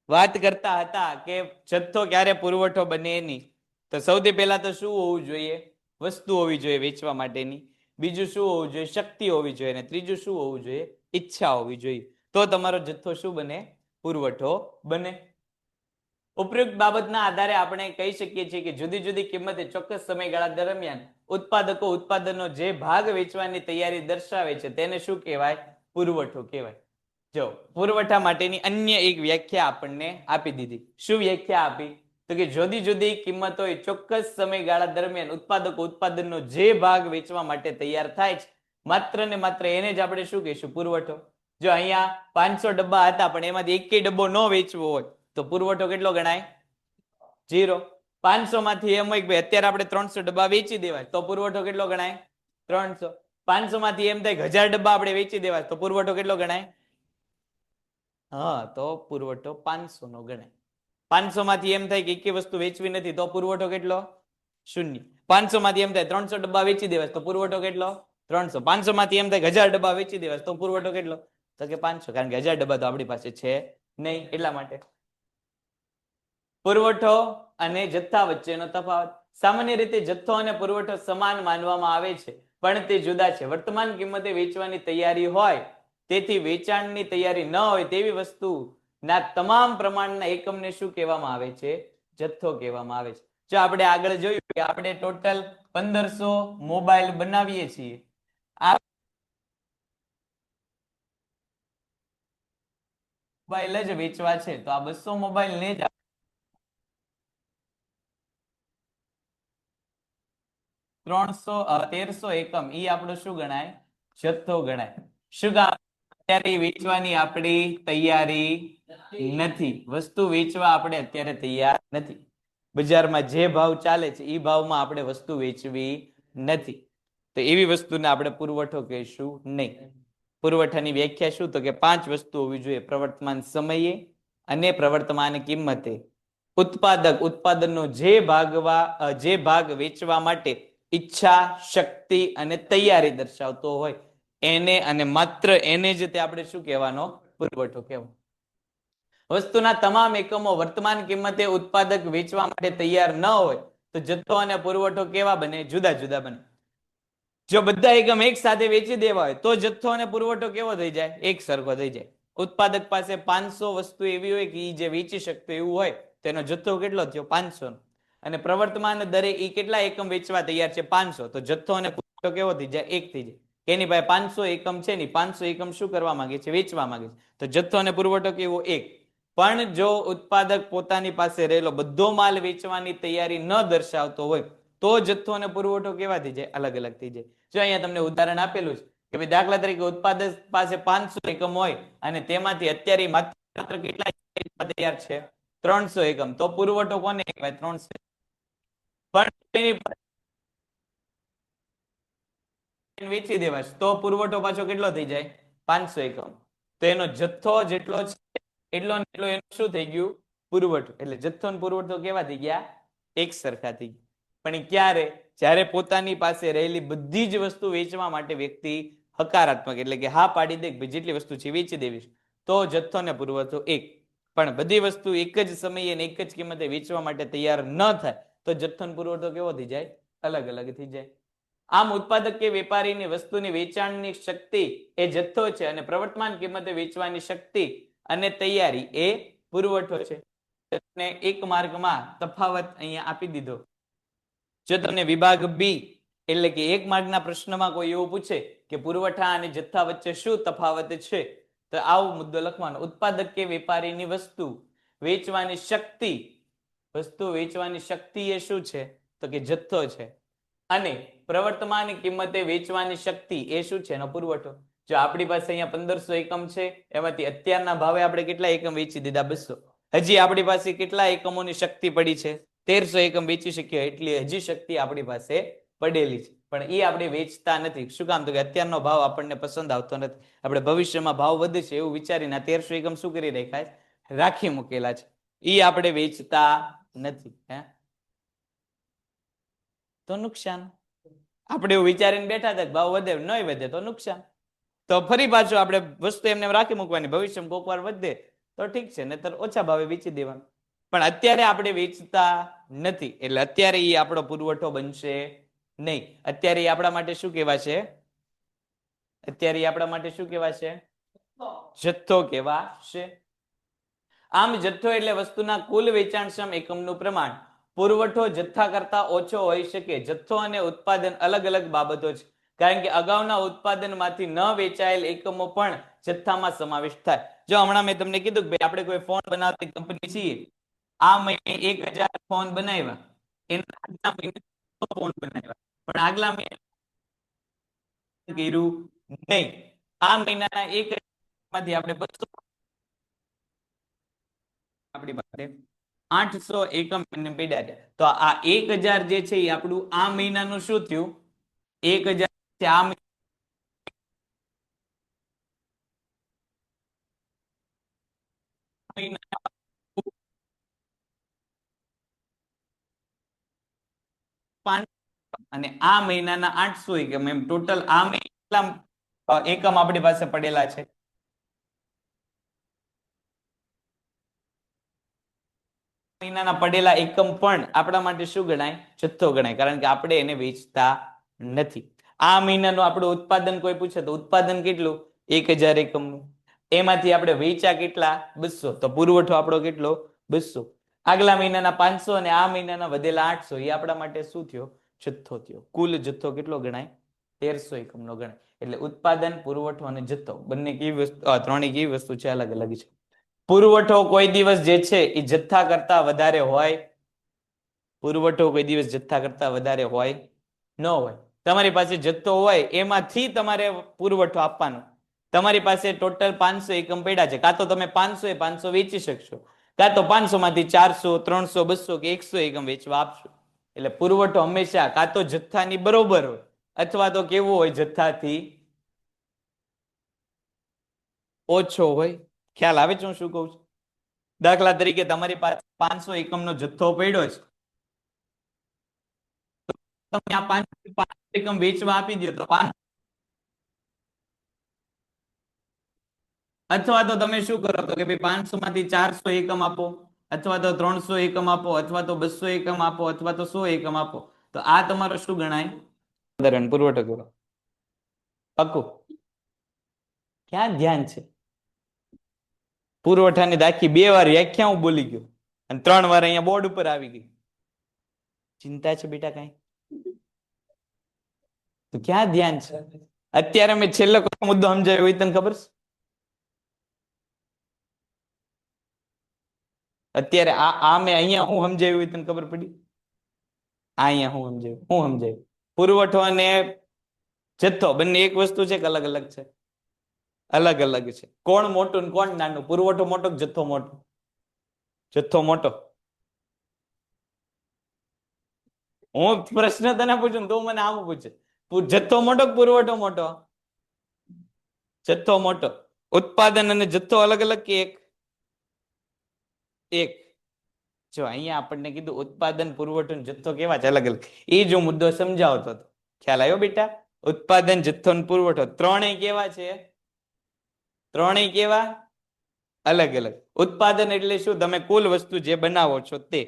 વાત કરતા હતા કે જથ્થો ક્યારે પુરવઠો બને એની, તો સૌથી પહેલા તો શું હોવું જોઈએ? વસ્તુ હોવી જોઈએ વેચવા માટેની. બીજું શું હોવું જોઈએ? શક્તિ હોવી જોઈએ. અને ત્રીજું શું હોવું જોઈએ? ઈચ્છા હોવી જોઈએ. તો તમારો જથ્થો શું બને? પુરવઠો બને. ઉપયુક્ત બાબતના આધારે આપણે કહી શકીએ છીએ કે જુદી જુદી કિંમતે ચોક્કસ સમયગાળા દરમિયાન ઉત્પાદકો ઉત્પાદનનો જે ભાગ વેચવાની તૈયારી દર્શાવે છે તેને શું કહેવાય? પુરવઠો કહેવાય. જો પુરવઠા માટેની અન્ય એક વ્યાખ્યા આપણને આપી દીધી. શું વ્યાખ્યા આપી? તો કે જુદી જુદી કિંમતોએ ચોક્કસ સમયગાળા દરમિયાન ઉત્પાદકો ઉત્પાદનનો જે ભાગ વેચવા માટે તૈયાર થાય છે, માત્ર ને માત્ર એને જ આપણે શું કહીશું? પુરવઠો. જો અહીંયા 500 ડબ્બા હતા પણ એમાંથી એકેય ડબ્બો ન વેચવો હોય તો પુરવઠો કેટલો ગણાય? 0. 500 માંથી એમ હોય કે ભાઈ અત્યારે આપણે 300 ડબ્બા વેચી દેવાય તો પુરવઠો કેટલો ગણાય? 300. 500 માંથી એમ થાય કે 1000 ડબ્બા આપણે વેચી દેવાય તો પુરવઠો કેટલો ગણાય? હા, તો પુરવઠો 500 નો ગણાય. 500 માંથી એમ થાય કે એકે વસ્તુ વેચવી નથી તો પુરવઠો કેટલો? 0. 500 માંથી એમ થાય 300 ડબ્બા વેચી દેવાય તો પુરવઠો કેટલો? 300. 500 માંથી એમ થાય કે 1000 ડબ્બા વેચી દેવાય તો પુરવઠો કેટલો? તો કે 500. કારણ કે 1000 ડબ્બા તો આપણી પાસે છે નહીં, એટલા માટે. પુરવઠો અને જથ્થા વચ્ચેનો તફાવત. સામાન્ય રીતે જથ્થો અને પુરવઠો સમાન માનવામાં આવે છે પણ તે જુદા છે. વર્તમાન કિંમતે વેચવાની તૈયારી હોય તેથી વેચાણની તૈયારી ન હોય તેવી વસ્તુના તમામ પ્રમાણના એકમને શું કહેવામાં આવે છે? જથ્થો કહેવામાં આવે છે. જો આપણે આગળ જોયું કે આપણે ટોટલ 1500 મોબાઈલ બનાવીએ છીએ. આ મોબાઈલ જ વેચવા છે તો આ 200 મોબાઈલ ને જ 1300 એકમ ઈ આપણો શું ગણાય? જથ્થો ગણાય. શું કામ? અત્યારે વેચવાની આપણી તૈયારી નથી. વસ્તુ વેચવા આપણે અત્યારે તૈયાર નથી. બજારમાં જે ભાવ ચાલે છે એ ભાવમાં આપણે વસ્તુ વેચવી નથી. તો એવી વસ્તુને આપણે પુરવઠો કહીશું નહીં. પુરવઠાની વ્યાખ્યા શું? તો કે 5 વસ્તુ હોવી જોઈએ: પ્રવર્તમાન સમયે અને પ્રવર્તમાન કિંમતે. ઉત્પાદક ઉત્પાદનનો જે ભાગ વેચવા માટે ઈચ્છા, શક્તિ અને તૈયારી દર્શાવતો હોય એને અને માત્ર એને જ તે આપણે શું કહેવાનો? પુરવઠો કહેવાનો. વસ્તુના તમામ એકમો વર્તમાન કિંમતે ઉત્પાદક વેચવા માટે તૈયાર ન હોય તો જથ્થો અને પુરવઠો કેવા બને? જુદા જુદા બને. જો બધા એકમ એક સાથે વેચી દેવા હોય તો જથ્થો અને પુરવઠો કેવો થઈ જાય? એક સરખો થઈ જાય. ઉત્પાદક પાસે 500 વસ્તુ એવી હોય કે જે વેચી શકતો એવું હોય તેનો જથ્થો કેટલો થયો? 500. અને પ્રવર્તમાન દરે એ કેટલા એકમ વેચવા તૈયાર છે? 500. તો જથ્થો અને પુરવઠો કેવો થઈ જાય? એક થઈ જાય. એની પાસે 500 એકમ છે ને 500 એકમ શું કરવા માંગે છે? વેચવા માંગે છે. તો જથ્થો અને પુરવઠો કેવો? એક. પણ જો ઉત્પાદક પોતાની પાસે રહેલો બધો માલ વેચવાની તૈયારી ન દર્શાવતો હોય તો જથ્થો અને પુરવઠો કેવા થઈ જાય? અલગ અલગ થઈ જાય. જો અહીંયા તમને ઉદાહરણ આપેલું છે કે ભાઈ દાખલા તરીકે ઉત્પાદક પાસે 500 એકમ હોય અને તેમાંથી અત્યારે માત્ર કેટલા તૈયાર છે? 300 એકમ. તો પુરવઠો કોને કહેવાય? 300. પણ વેચી દેવાય તો પુરવઠો પાછો કેટલો થઈ જાય? 500 એકમ. તો એનો જથ્થો જેટલો છે એટલો ને એટલો એનું શું થઈ ગયું? પુરવઠો. એટલે જથ્થો અને પુરવઠો કેવા થઈ ગયા? એક સરખા થઈ ગયા. પણ ક્યારે? જ્યારે પોતાની પાસે રહેલી બધી જ વસ્તુ વેચવા માટે વ્યક્તિ હકારાત્મક એટલે કે હા પાડી દે કે જેટલી વસ્તુ છે વેચી દેવી તો જથ્થો ને પુરવઠો એક. પણ બધી વસ્તુ એક જ સમયે અને એક જ કિંમતે વેચવા માટે તૈયાર ન થાય તો જથ્થો ને પુરવઠો કેવો થઈ જાય? અલગ અલગ થઈ જાય. આમ ઉત્પાદક કે વેપારીની વસ્તુની વેચાણની શક્તિ એ જથ્થો છે અને પ્રવર્તમાન કિંમતે વેચવાની શક્તિ અને તૈયારી એ પુરવઠો છે. અને એક માર્કમાં તફાવત અહીંયા આપી દીધો. જો તમને વિભાગ બી એટલે કે એક માર્કના પ્રશ્નમાં કોઈ એવું પૂછે કે પુરવઠા અને જથ્થા વચ્ચે શું તફાવત છે, તો આવો મુદ્દો લખવાનો. ઉત્પાદક કે વેપારીની વસ્તુ વેચવાની શક્તિ, વસ્તુ વેચવાની શક્તિ એ શું છે તો કે જથ્થો છે, અને પ્રવર્તમાન કિંમતે વેચવાની શક્તિ એ શું છે એનો પુરવઠો. જો આપણી પાસે અહીંયા 1500 એકમ છે, એમાંથી અત્યારના ભાવે આપણે કેટલા એકમ વેચી દીધા? 200. હજી આપણી પાસે કેટલા એકમોની શક્તિ પડી છે? 1300 એકમ વેચી શકીએ એટલી હજી શક્તિ આપણી પાસે પડેલી છે, પણ એ આપણે વેચતા નથી. શું કામ? તો કે અત્યારનો ભાવ આપણને પસંદ આવતો નથી. આપણે ભવિષ્યમાં ભાવ વધશે એવું વિચારીને 1300 એકમ શું કરી રાખ્યા છે? રાખી મૂકેલા છે. એ આપણે વેચતા નથી. તો નુકસાન. આપણે એવું વિચારીને બેઠા હતા ભાવ વધે, નહીં વધે તો નુકસાન. તો ફરી પાછું આપણે વસ્તુ એમને રાખી મૂકવાની. ભવિષ્યમાં કોક વાર વધે તો ઠીક છે, નહીતર ઓછા ભાવે વેચી દેવાનું. પણ અત્યારે આપણે વેચતા નથી એટલે અત્યારે એ આપણો પુરવઠો બનશે નહીં. અત્યારે એ આપણા માટે શું કહેવાશે? અત્યારે એ આપણા માટે શું કહેવાશે? જથ્થો કહેવાશે. આમ જથ્થો એટલે વસ્તુના કુલ વેચાણક્ષમ એકમનું પ્રમાણ. પુરવઠો જથ્થા કરતા ઓછો હોઈ શકે. જથ્થો અને ઉત્પાદન અલગ અલગ બાબતો છે, કારણ કે અગાઉના ઉત્પાદનમાંથી ન વેચાયેલ એકમો પણ જથ્થામાં સમાવેશ થાય. જો હમણાં મેં તમને કીધું કે ભાઈ આપણે કોઈ ફોન બનાવતી કંપની છીએ, આ મહિને 1000 ફોન બનાવ્યા, એના આગલા મહિને 100 ફોન બનાવ્યા, પણ આગલા મહિને કર્યું નહીં. આ મહિનાના 1000 માંથી આપણે 200 આપણી પાસે 800 એકમ પડ્યા છે. તો આ 1000 જે છે એ આપણું આ મહિનાનું શું થયું? 1000 આ મહિના અને આ મહિનાના 800 એકમ, એમ ટોટલ આ મહિના એકમ આપણી પાસે પડેલા છે. મહિનાના પડેલા એકમ પણ આપણા માટે શું ગણાય? જથ્થો ગણાય, કારણ કે આપણે એને વેચતા નથી. આ મહિનાનું આપણું ઉત્પાદન કોઈ પૂછે તો ઉત્પાદન કેટલું? 1000 એકમનું. એમાંથી આપણે વેચ્યા કેટલા? 200. તો પુરવઠો આપણો કેટલો? 200. આગલા મહિનાના 500 અને આ મહિનાના વધેલા 800 એ આપણા માટે શું થયો? જથ્થો થયો. કુલ જથ્થો કેટલો ગણાય? 1300 એકમનો ગણાય. એટલે ઉત્પાદન, પુરવઠો અને જથ્થો બંને કેવી વસ્તુ, ત્રણેય કેવી વસ્તુ છે? અલગ અલગ છે. પુરવઠો કોઈ દિવસ જે છે એ જથ્થા કરતા વધારે હોય. પુરવઠો કોઈ દિવસ જથ્થા કરતા વધારે હોય ન હોય. તમારી પાસે જથ્થો હોય એમાંથી તમારે પુરવઠો આપવાનો. તમારી પાસે ટોટલ 500 એકમ પડ્યા છે, કાં તો તમે 500 એ 500 વેચી શકશો, કાં તો 500 માંથી 400, 300, 200 કે 100 એકમ વેચવા આપશો. એટલે પુરવઠો હંમેશા કાં તો જથ્થાની બરોબર હોય અથવા તો કેવો હોય? જથ્થાથી ઓછો હોય. ખ્યાલ આવે છે હું શું કહું છું? દાખલા તરીકે તમારી પાસે 500 એકમનો જથ્થો પડ્યો છે, તમે આ 500 એકમ વેચવા આપી દો તો અથવા તો તમે શું કરો તો કે ભાઈ 500 માંથી 400 એકમ આપો, અથવા તો 300 એકમ આપો, અથવા તો 200 એકમ આપો, અથવા તો 100 એકમ આપો. તો આ તમારો શું ગણાય? પુરવઠો કરો. પાક્કું? ક્યાં ધ્યાન છે? પુરવઠાની આખી 2 વાર વ્યાખ્યા હું બોલી ગયો અને 3 વાર અહીંયા બોર્ડ ઉપર આવી ગઈ. ચિંતા છે બેટા કઈ? તો ક્યાં ધ્યાન છે? અત્યારે મેં છેલ્લો કયો મુદ્દો સમજાયો હોય તને ખબર છે? અત્યારે આ મેં અહીંયા હું સમજાવ્યું હોય તને ખબર પડી? અહીંયા હું સમજાવ્યું? પુરવઠો અને જથ્થો બંને એક વસ્તુ છે કે અલગ અલગ છે? અલગ અલગ છે. કોણ મોટું ને કોણ નાનું? પુરવઠો મોટો કે જથ્થો મોટો? જથ્થો મોટો. હું પ્રશ્ન તને પૂછું તો મને આવું પૂછે, જથ્થો મોટો કે પુરવઠો મોટો? જથ્થો મોટો. ઉત્પાદન અને જથ્થો અલગ અલગ કે એક? એક. જો અહીંયા આપણને કીધું ઉત્પાદન, પુરવઠો અને જથ્થો કેવા છે? અલગ અલગ. એ જો મુદ્દો સમજાવતો હતો. ખ્યાલ આવ્યો બેટા? ઉત્પાદન, જથ્થો અને પુરવઠો ત્રણેય કેવા છે? ત્રણેય કેવા? અલગ અલગ. ઉત્પાદન એટલે શું? તમે કુલ વસ્તુ જે બનાવો છો તે.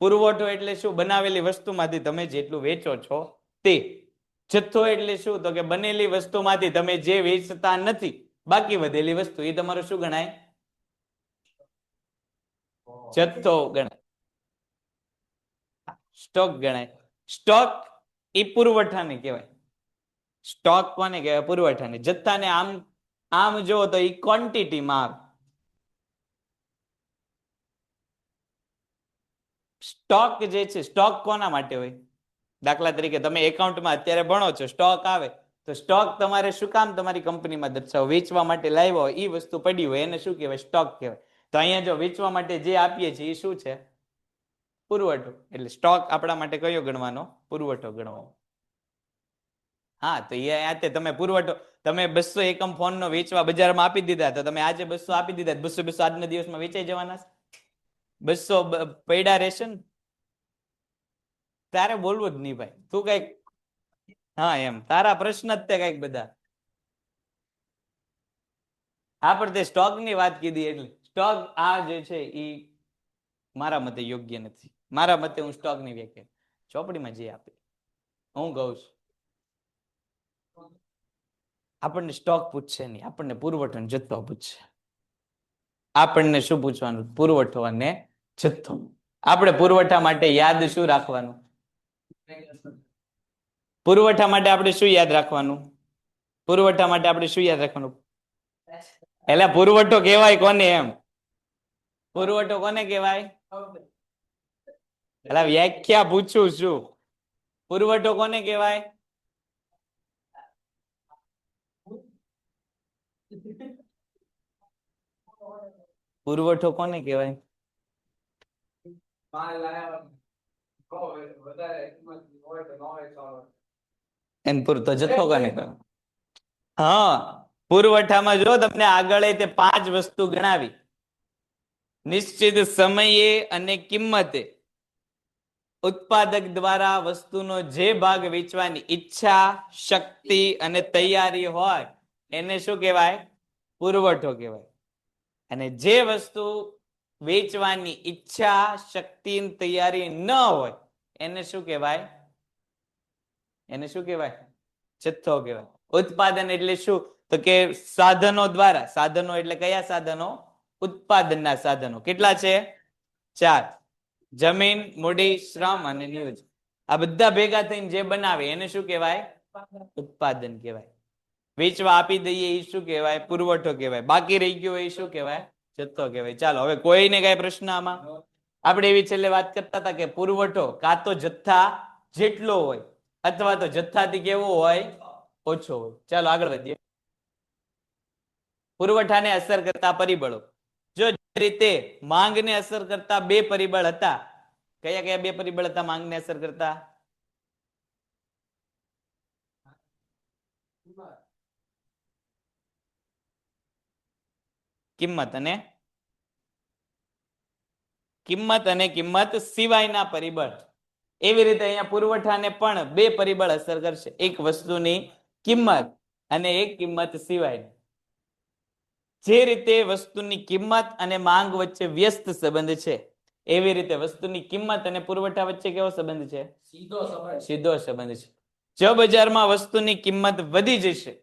પુરવઠો એટલે શું? બનાવેલી વસ્તુમાંથી તમે જેટલું વેચો છો તે. જથ્થો એટલે શું? તો કે બનેલી વસ્તુમાંથી તમે જે વેચતા નથી બાકી વધેલી વસ્તુ, એ તમારું શું ગણાય? જથ્થો ગણાય, સ્ટોક ગણાય. સ્ટોક એ પુરવઠાને કહેવાય. સ્ટોક કોને કહેવાય? પુરવઠાને. જથ્થાને આમ આમ જો તો એ ક્વોન્ટિટીમાં આવે. સ્ટોક જે છે, સ્ટોક કોના માટે હોય? દાખલા તરીકે તમે એકાઉન્ટમાં અત્યારે ભણો છો, સ્ટોક આવે તો સ્ટોક તમારે શું કામ તમારી કંપનીમાં દર્શાવો? વેચવા માટે લાવ્યો હોય, એ વસ્તુ પડી હોય એને શું કહેવાય? સ્ટોક કહેવાય. તો અહીંયા જો વેચવા માટે જે આપીએ છીએ એ શું છે? પુરવઠો. એટલે સ્ટોક આપણા માટે કયો ગણવાનો? પુરવઠો ગણવાનો. હા, તો એ તમે પુરવઠો, તમે 200 એકમ ફોનનો વેચવા બજારમાં આપી દીધા, તો તમે આજે 200 આપી દીધા, 200 આજના દિવસમાં વેચાઈ જવાના? 200 પૈડા રહેશે ને? તારે બોલવું જ નહીં ભાઈ, તું કઈક, હા એમ તારા પ્રશ્ન જ તે કઈક બધા. હા, પણ તે સ્ટોક ની વાત કીધી એટલે સ્ટોક આ જે છે એ મારા મતે યોગ્ય નથી. મારા મતે હું સ્ટોક ની વ્યાખ્યા ચોપડીમાં જે આપે હું કહું છું. આપણને સ્ટોક પૂછશે નહીં, આપણને પુરવઠો અને જથ્થો પૂછશે. આપણને શું પૂછવાનું? પુરવઠો અને જથ્થો. આપણે પુરવઠા માટે યાદ શું રાખવાનું? પુરવઠા માટે આપણે શું યાદ રાખવાનું? પુરવઠા માટે આપણે શું યાદ રાખવાનું? એટલે પુરવઠો કહેવાય કોને? એમ પુરવઠો કોને કહેવાય? એટલે વ્યાખ્યા પૂછું છું, પુરવઠો કોને કહેવાય? પુરવઠો કોને કહેવાય? એન પૂરતો જથ્થો કોને કહેવાય? હા, પુરવઠામાં જો તમને આગળ તે 5 વસ્તુ ગણાવી. નિશ્ચિત સમયે અને કિંમતે ઉત્પાદક દ્વારા વસ્તુનો જે ભાગ વેચવાની ઈચ્છા, શક્તિ અને તૈયારી હોય એને શું કહેવાય? પુરવઠો કહેવાય. અને જે વસ્તુ વેચવાની ઈચ્છા, શક્તિ, તૈયારી ન હોય એને શું કહેવાય? એને શું કહેવાય? જથ્થો કહેવાય. ઉત્પાદન એટલે શું? તો કે સાધનો દ્વારા. સાધનો એટલે કયા સાધનો? ઉત્પાદનના સાધનો. કેટલા છે? 4. જમીન, મૂડી, શ્રમ અને નિયોજન. આ બધા ભેગા થઈને જે બનાવે એને શું કહેવાય? ઉત્પાદન કહેવાય. વેચવા આપી દઈએ એ શું કહેવાય? પુરવઠો કહેવાય. બાકી રહી ગયો એ શું કહેવાય? જથ્થો કહેવાય. ચાલો હવે કોઈને કઈ પ્રશ્ન આમાં? આપણે એવી છેલ્લે વાત કરતા હતા કે પુરવઠો કાં તો જથ્થા જેટલો હોય અથવા તો જથ્થાથી કેવો હોય? ઓછો હોય. ચાલો આગળ વધીએ. પુરવઠાને અસર કરતા પરિબળો. જો જે રીતે માંગને અસર કરતા 2 પરિબળ હતા, કયા કયા 2 પરિબળ હતા માંગને અસર કરતા? કિંમત અને કિંમત સિવાયના પરિબળ. એવી રીતે અહીંયા પુરવઠાને પણ 2 પરિબળ અસર કરશે, એક વસ્તુની કિંમત અને એક કિંમત સિવાય. જે રીતે વસ્તુની કિંમત અને માંગ વચ્ચે વ્યસ્ત સંબંધ છે, એવી રીતે વસ્તુની કિંમત અને પુરવઠા વચ્ચે કેવો સંબંધ છે? સીધો સંબંધ છે. જો બજારમાં વસ્તુની કિંમત વધી જશે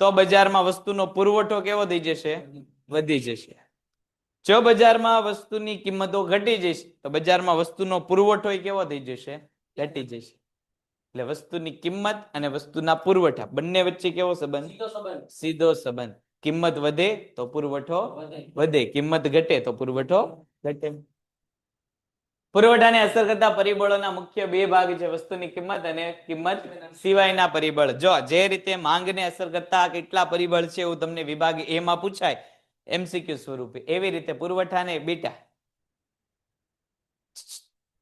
તો બજારમાં વસ્તુનો પુરવઠો કેવો થઈ જશે? વધી જશે. જો બજારમાં વસ્તુની કિંમતો ઘટી જશે તો બજારમાં વસ્તુનો પુરવઠો કેવો થઈ જશે? ઘટી જશે. એટલે વસ્તુની કિંમત અને વસ્તુના પુરવઠા બંને વચ્ચે કેવો સંબંધ? સીધો સંબંધ. કિંમત વધે તો પુરવઠો વધે, કિંમત ઘટે તો પુરવઠો ઘટે. પુરવઠાને અસર કરતા પરિબળોના મુખ્ય 2 ભાગ છે, વસ્તુની કિંમત અને કિંમત સિવાયના પરિબળ. જો જે રીતે માંગને અસર કરતા કેટલા પરિબળ છે એવું તમને વિભાગ A માં પૂછાય MCQ સ્વરૂપે, એવી રીતે પુરવઠાને બીટા.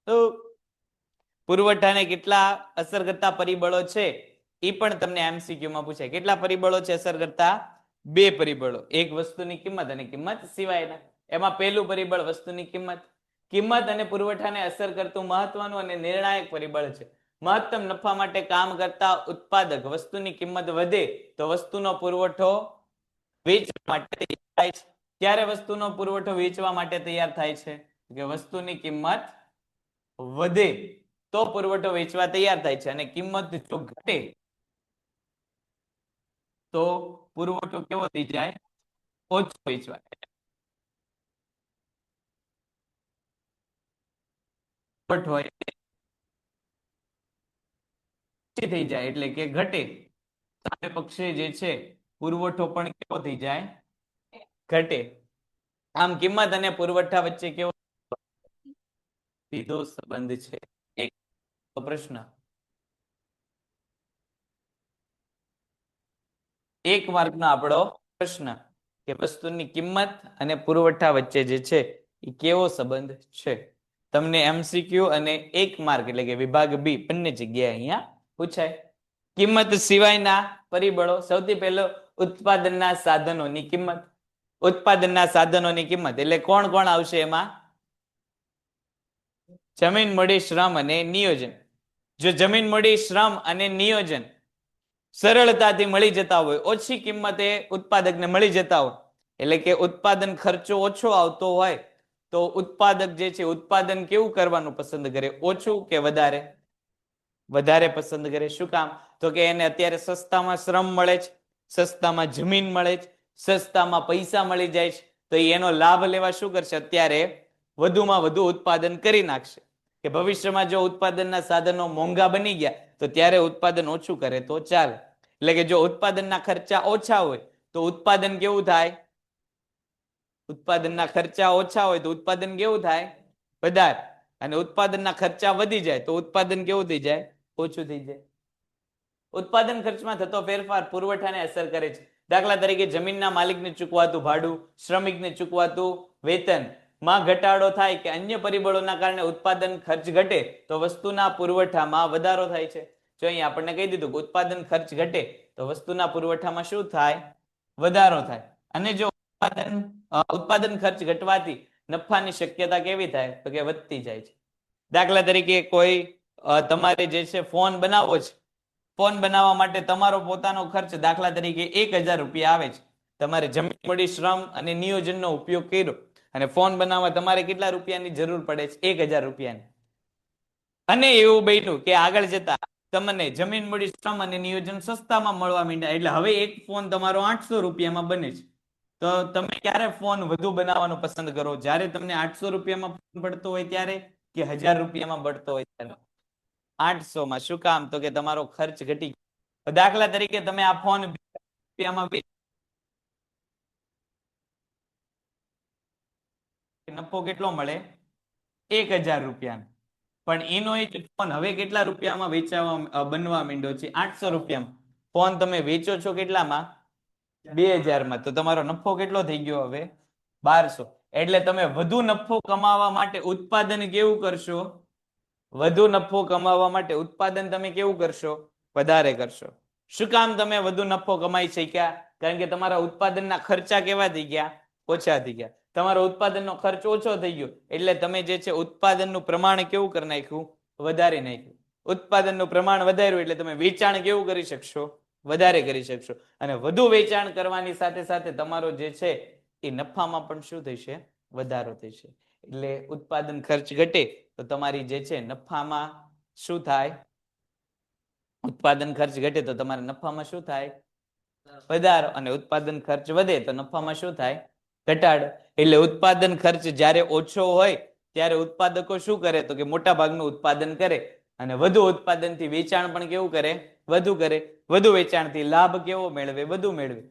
તો પુરવઠાને કેટલા અસર કરતા પરિબળો છે એ પણ તમને MCQ માં પૂછાય. કેટલા પરિબળો છે અસર કરતા? 2 પરિબળો, એક વસ્તુની કિંમત અને કિંમત સિવાયના. એમાં પહેલું પરિબળ વસ્તુની કિંમત. કિંમત અને પુરવઠાને અસર કરતું મહત્વનું અને નિર્ણાયક પરિબળ છે. મહત્તમ નફા માટે કામ કરતા ઉત્પાદક વસ્તુની કિંમત વધે તો વસ્તુનો પુરવઠો વેચવા માટે તૈયાર થાય છે. ત્યારે વસ્તુનો પુરવઠો વેચવા માટે તૈયાર થાય છે કે વસ્તુની કિંમત વધે તો પુરવઠો વેચવા તૈયાર થાય છે, અને કિંમત જો ઘટે તો પુરવઠો કેવો થઈ જાય? ઓછો વેચવાય. પુરવઠો હોય ઓછી થઈ જાય એટલે કે ઘટે. સામે પક્ષે જે છે પુરવઠો પણ કેવો થઈ જાય? ઘટે. આમ કિંમત અને પુરવઠા વચ્ચે કેવો સીધો સંબંધ છે? એક પ્રશ્ન. એક માર્કનો આપણો પ્રશ્ન કે વસ્તુની કિંમત અને પુરવઠા વચ્ચે જે છે એ કેવો સંબંધ છે. તમને MCQ અને 1 માર્ક એટલે કે વિભાગ બી બંને જગ્યાએ અહીંયા પૂછાય. કિંમત સિવાયના પરિબળો. સૌથી પહેલો ઉત્પાદનના સાધનોની કિંમત. ઉત્પાદનના સાધનોની કિંમત એટલે કોણ કોણ આવશે એમાં? જમીન મૂડી શ્રમ અને નિયોજન. જો જમીન મૂડી શ્રમ અને નિયોજન સરળતાથી મળી જતા હોય, ઓછી કિંમતે ઉત્પાદકને મળી જતા હોય, એટલે કે ઉત્પાદન ખર્ચો ઓછો આવતો હોય, તો ઉત્પાદક જે છે ઉત્પાદન કેવું કરવાનું પસંદ કરે? ઓછું કે વધારે? વધારે પસંદ કરે. શું કામ? તો કે એને અત્યારે સસ્તામાં શ્રમ મળે છે, સસ્તામાં જમીન મળે છે, સસ્તામાં પૈસા મળી જાય છે, તો એનો લાભ લેવા શું કરશે? અત્યારે વધુમાં વધુ ઉત્પાદન કરી નાખશે. કે ભવિષ્યમાં જો ઉત્પાદનના સાધનો મોંઘા બની ગયા તો ત્યારે ઉત્પાદન ઓછું કરે તો ચાલે. એટલે કે જો ઉત્પાદનના ખર્ચા ઓછા હોય તો ઉત્પાદન કેવું થાય? ઉત્પાદનના ખર્ચા ઓછા હોય તો ઉત્પાદન કેવું થાય? વધારે. અને ઉત્પાદનના ખર્ચા વધી જાય તો ઉત્પાદન કેવું થઈ જાય? ઓછું થઈ જાય. ઉત્પાદન ખર્ચમાં થતો ફેરફાર પુરવઠાને અસર કરે છે. દાખલા તરીકે જમીનના માલિકને ચૂકવાતું ભાડું, શ્રમિકને ચૂકવાતું વેતન માં ઘટાડો થાય કે અન્ય પરિબળોના કારણે ઉત્પાદન ખર્ચ ઘટે તો વસ્તુના પુરવઠામાં વધારો થાય છે. જો અહીં આપણને કહી દીધું કે ઉત્પાદન ખર્ચ ઘટે તો વસ્તુના પુરવઠામાં શું થાય? વધારો થાય. અને જો ઉત્પાદન ખર્ચ ઘટવાથી નફાની શક્યતા કેવી થાય? તો કે વધતી જાય છે. દાખલા તરીકે કોઈ તમારે જે છે ફોન બનાવવો છે, ફોન બનાવવા માટે તમારો પોતાનો ખર્ચ દાખલા તરીકે 1000 રૂપિયા આવે છે. તમારે જમીન મૂડી શ્રમ અને નિયોજનનો ઉપયોગ કર્યો અને ફોન બનાવવા તમારે કેટલા રૂપિયાની જરૂર પડે છે? 1000 રૂપિયાની. અને એવું બન્યું કે આગળ જતા તમને જમીન મૂડી શ્રમ અને નિયોજન સસ્તામાં મળવા માંડ્યા, એટલે હવે એક ફોન તમારો 800 રૂપિયામાં બને છે. તો તમે ક્યારે ફોન વધુ બનાવવાનું પસંદ કરો? જ્યારે તમને 800 રૂપિયામાં ફોન પડતો હોય ત્યારે કે 1000 રૂપિયામાં પડતો હોય ત્યારે? 800 માં. શું કામ? તો કે તમારો ખર્ચ ઘટી ગયો. દાખલા તરીકે તમે આ ફોન રૂપિયામાં નફો કેટલો મળે? 1000 રૂપિયા. પણ એનો એક ફોન હવે કેટલા રૂપિયામાં વેચાવા બનવા માંડ્યો છે? 800 રૂપિયામાં. ફોન તમે વેચો છો કેટલામાં? 2000 માં. તો તમારો નફો કેટલો થઈ ગયો હવે? 1200. એટલે તમે વધુ નફો કમાવા માટે ઉત્પાદન કેવું કરશો? વધુ નફો કમાવા માટે ઉત્પાદન તમે કેવું કરશો? વધારે કરશો. શું કામ તમે વધુ નફો કમાઈ શક્યા? કારણ કે તમારા ઉત્પાદનના ખર્ચા કેવા થઈ ગયા? ઓછા થઈ ગયા. તમારો ઉત્પાદનનો ખર્ચ ઓછો થઈ ગયો એટલે તમે જે છે ઉત્પાદનનું પ્રમાણ કેવું કરી નાખ્યું? વધારી નાખ્યું. ઉત્પાદનનું પ્રમાણ વધાર્યું એટલે તમે વેચાણ કેવું કરી શકશો? વધારે કરી શકશો. અને વધુ વેચાણ કરવાની સાથે સાથે તમારો જે છે એ નફામાં પણ શું થશે? વધારો થશે. એટલે ઉત્પાદન ખર્ચ ઘટે તો તમારી જે છે નફામાં શું થાય? ઉત્પાદન ખર્ચ ઘટે તો તમારા નફામાં શું થાય? વધારો. અને ઉત્પાદન ખર્ચ વધે તો નફામાં શું થાય? ઘટાડો. એટલે ઉત્પાદન ખર્ચ જ્યારે ઓછો હોય ત્યારે ઉત્પાદકો શું કરે? તો કે મોટા ભાગનું ઉત્પાદન કરે અને વધુ ઉત્પાદનથી વેચાણ પણ કેવું કરે? વધુ કરે. વધુ વેચાણથી લાભ કેવો મેળવે? વધુ મેળવે.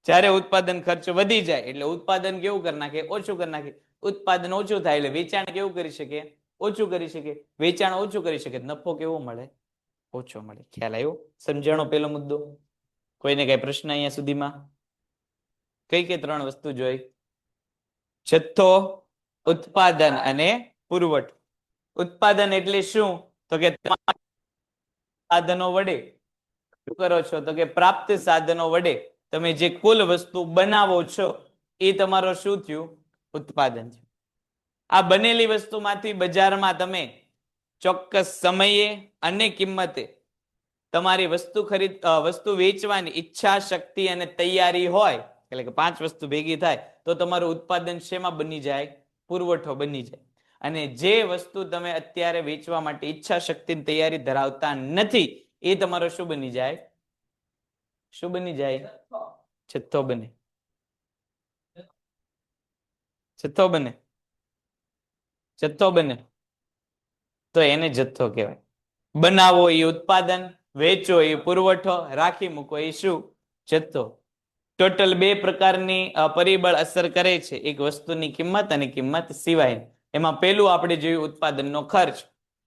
જ્યારે ઉત્પાદન ખર્ચ વધી જાય એટલે ઉત્પાદન કેવું કરી નાખે? ઓછું કરી નાખે. ઉત્પાદન ઓછું થાય એટલે વેચાણ કેવું કરી શકે? ઓછું કરી શકે. વેચાણ ઓછું કરી શકે. નફો કેવો મળે? ઓછો મળે. ખ્યાલ આવ્યો? સમજાણો પેલો મુદ્દો? કોઈને કઈ પ્રશ્ન અહીંયા સુધીમાં? કઈ કઈ 3 વસ્તુ જોઈ? જથ્થો, ઉત્પાદન અને પુરવઠો. ઉત્પાદન એટલે શું? તો કે સાધનો વડે શું કરો છો? તો કે પ્રાપ્ત સાધનો વડે તમે જે કુલ વસ્તુ બનાવો છો એ તમારો શું થયું? ઉત્પાદન થયું. આ બનેલી વસ્તુમાંથી બજારમાં તમે ચોક્કસ સમયે અને કિંમતે તમારી વસ્તુ વેચવાની ઈચ્છા શક્તિ અને તૈયારી હોય, એટલે કે 5 વસ્તુ ભેગી થાય તો તમારું ઉત્પાદન શેમાં બની જાય? પુરવઠો બની જાય. અને જે વસ્તુ તમે અત્યારે વેચવા માટે ઈચ્છા શક્તિ તૈયારી ધરાવતા નથી એ તમારો શું બની જાય? શું બની જાય? જથ્થો બને. જથ્થો બને. જથ્થો બને તો એને જથ્થો કહેવાય. બનાવો એ ઉત્પાદન, વેચો એ પુરવઠો, રાખી મૂકો એ શું? જથ્થો. ટોટલ બે પ્રકારની પરિબળ અસર કરે છે, એક વસ્તુની કિંમત અને કિંમત સિવાય. એમાં પેલું આપણે જોયું ઉત્પાદનનો ખર્ચ.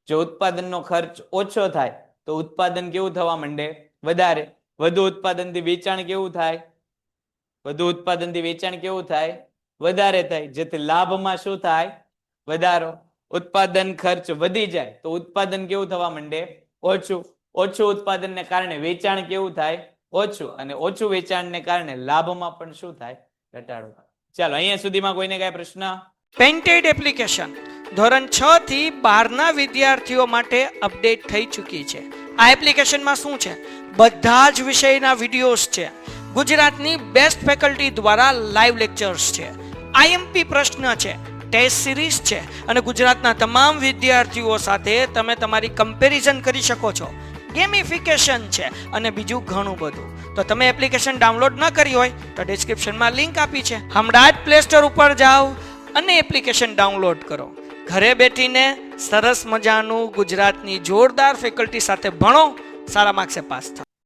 જો ઉત્પાદનનો ખર્ચ ઓછો થાય તો ઉત્પાદન કેવું થવા માંડે? વધારે. વધુ ઉત્પાદનથી વેચાણ કેવું થાય? વધુ ઉત્પાદનથી વેચાણ કેવું થાય? વધારે થાય. જેથી લાભમાં શું થાય? વધારો. ઉત્પાદન ખર્ચ વધી જાય તો ઉત્પાદન કેવું થવા માંડે? ઓછું. ઓછું ઉત્પાદનને કારણે વેચાણ કેવું થાય? ઓછું. અને ઓછું વેચાણને કારણે લાભમાં પણ શું થાય? ઘટાડો. ચાલો અહીંયા સુધીમાં કોઈને કઈ પ્રશ્ન? પેઇન્ટેડ એપ્લિકેશન ધોરણ 6 થી 12 ના વિદ્યાર્થીઓ માટે અપડેટ થઈ ચૂકી છે. આ એપ્લિકેશનમાં શું છે? બધા જ વિષયના વિડીયોઝ છે. ગુજરાતની બેસ્ટ ફેકલ્ટી દ્વારા લાઈવ લેક્ચર્સ છે. આઈએમપી પ્રશ્ન છે, ટેસ્ટ સિરીઝ છે અને ગુજરાતના તમામ વિદ્યાર્થીઓ સાથે તમે તમારી કમ્પેરિઝન કરી શકો છો. ગેમિફિકેશન છે અને બીજું ઘણું બધું. તો તમે એપ્લિકેશન ડાઉનલોડ ન કરી હોય તો ડિસ્ક્રિપ્શનમાં લિંક આપી છે. હમણાં જ પ્લે સ્ટોર ઉપર જાઓ અને એપ્લિકેશન ડાઉનલોડ કરો. ઘરે બેઠીને સરસ મજાનું ગુજરાતની જોરદાર ફેકલ્ટી સાથે ભણો, સારા માર્ક્સે પાસ થાઓ.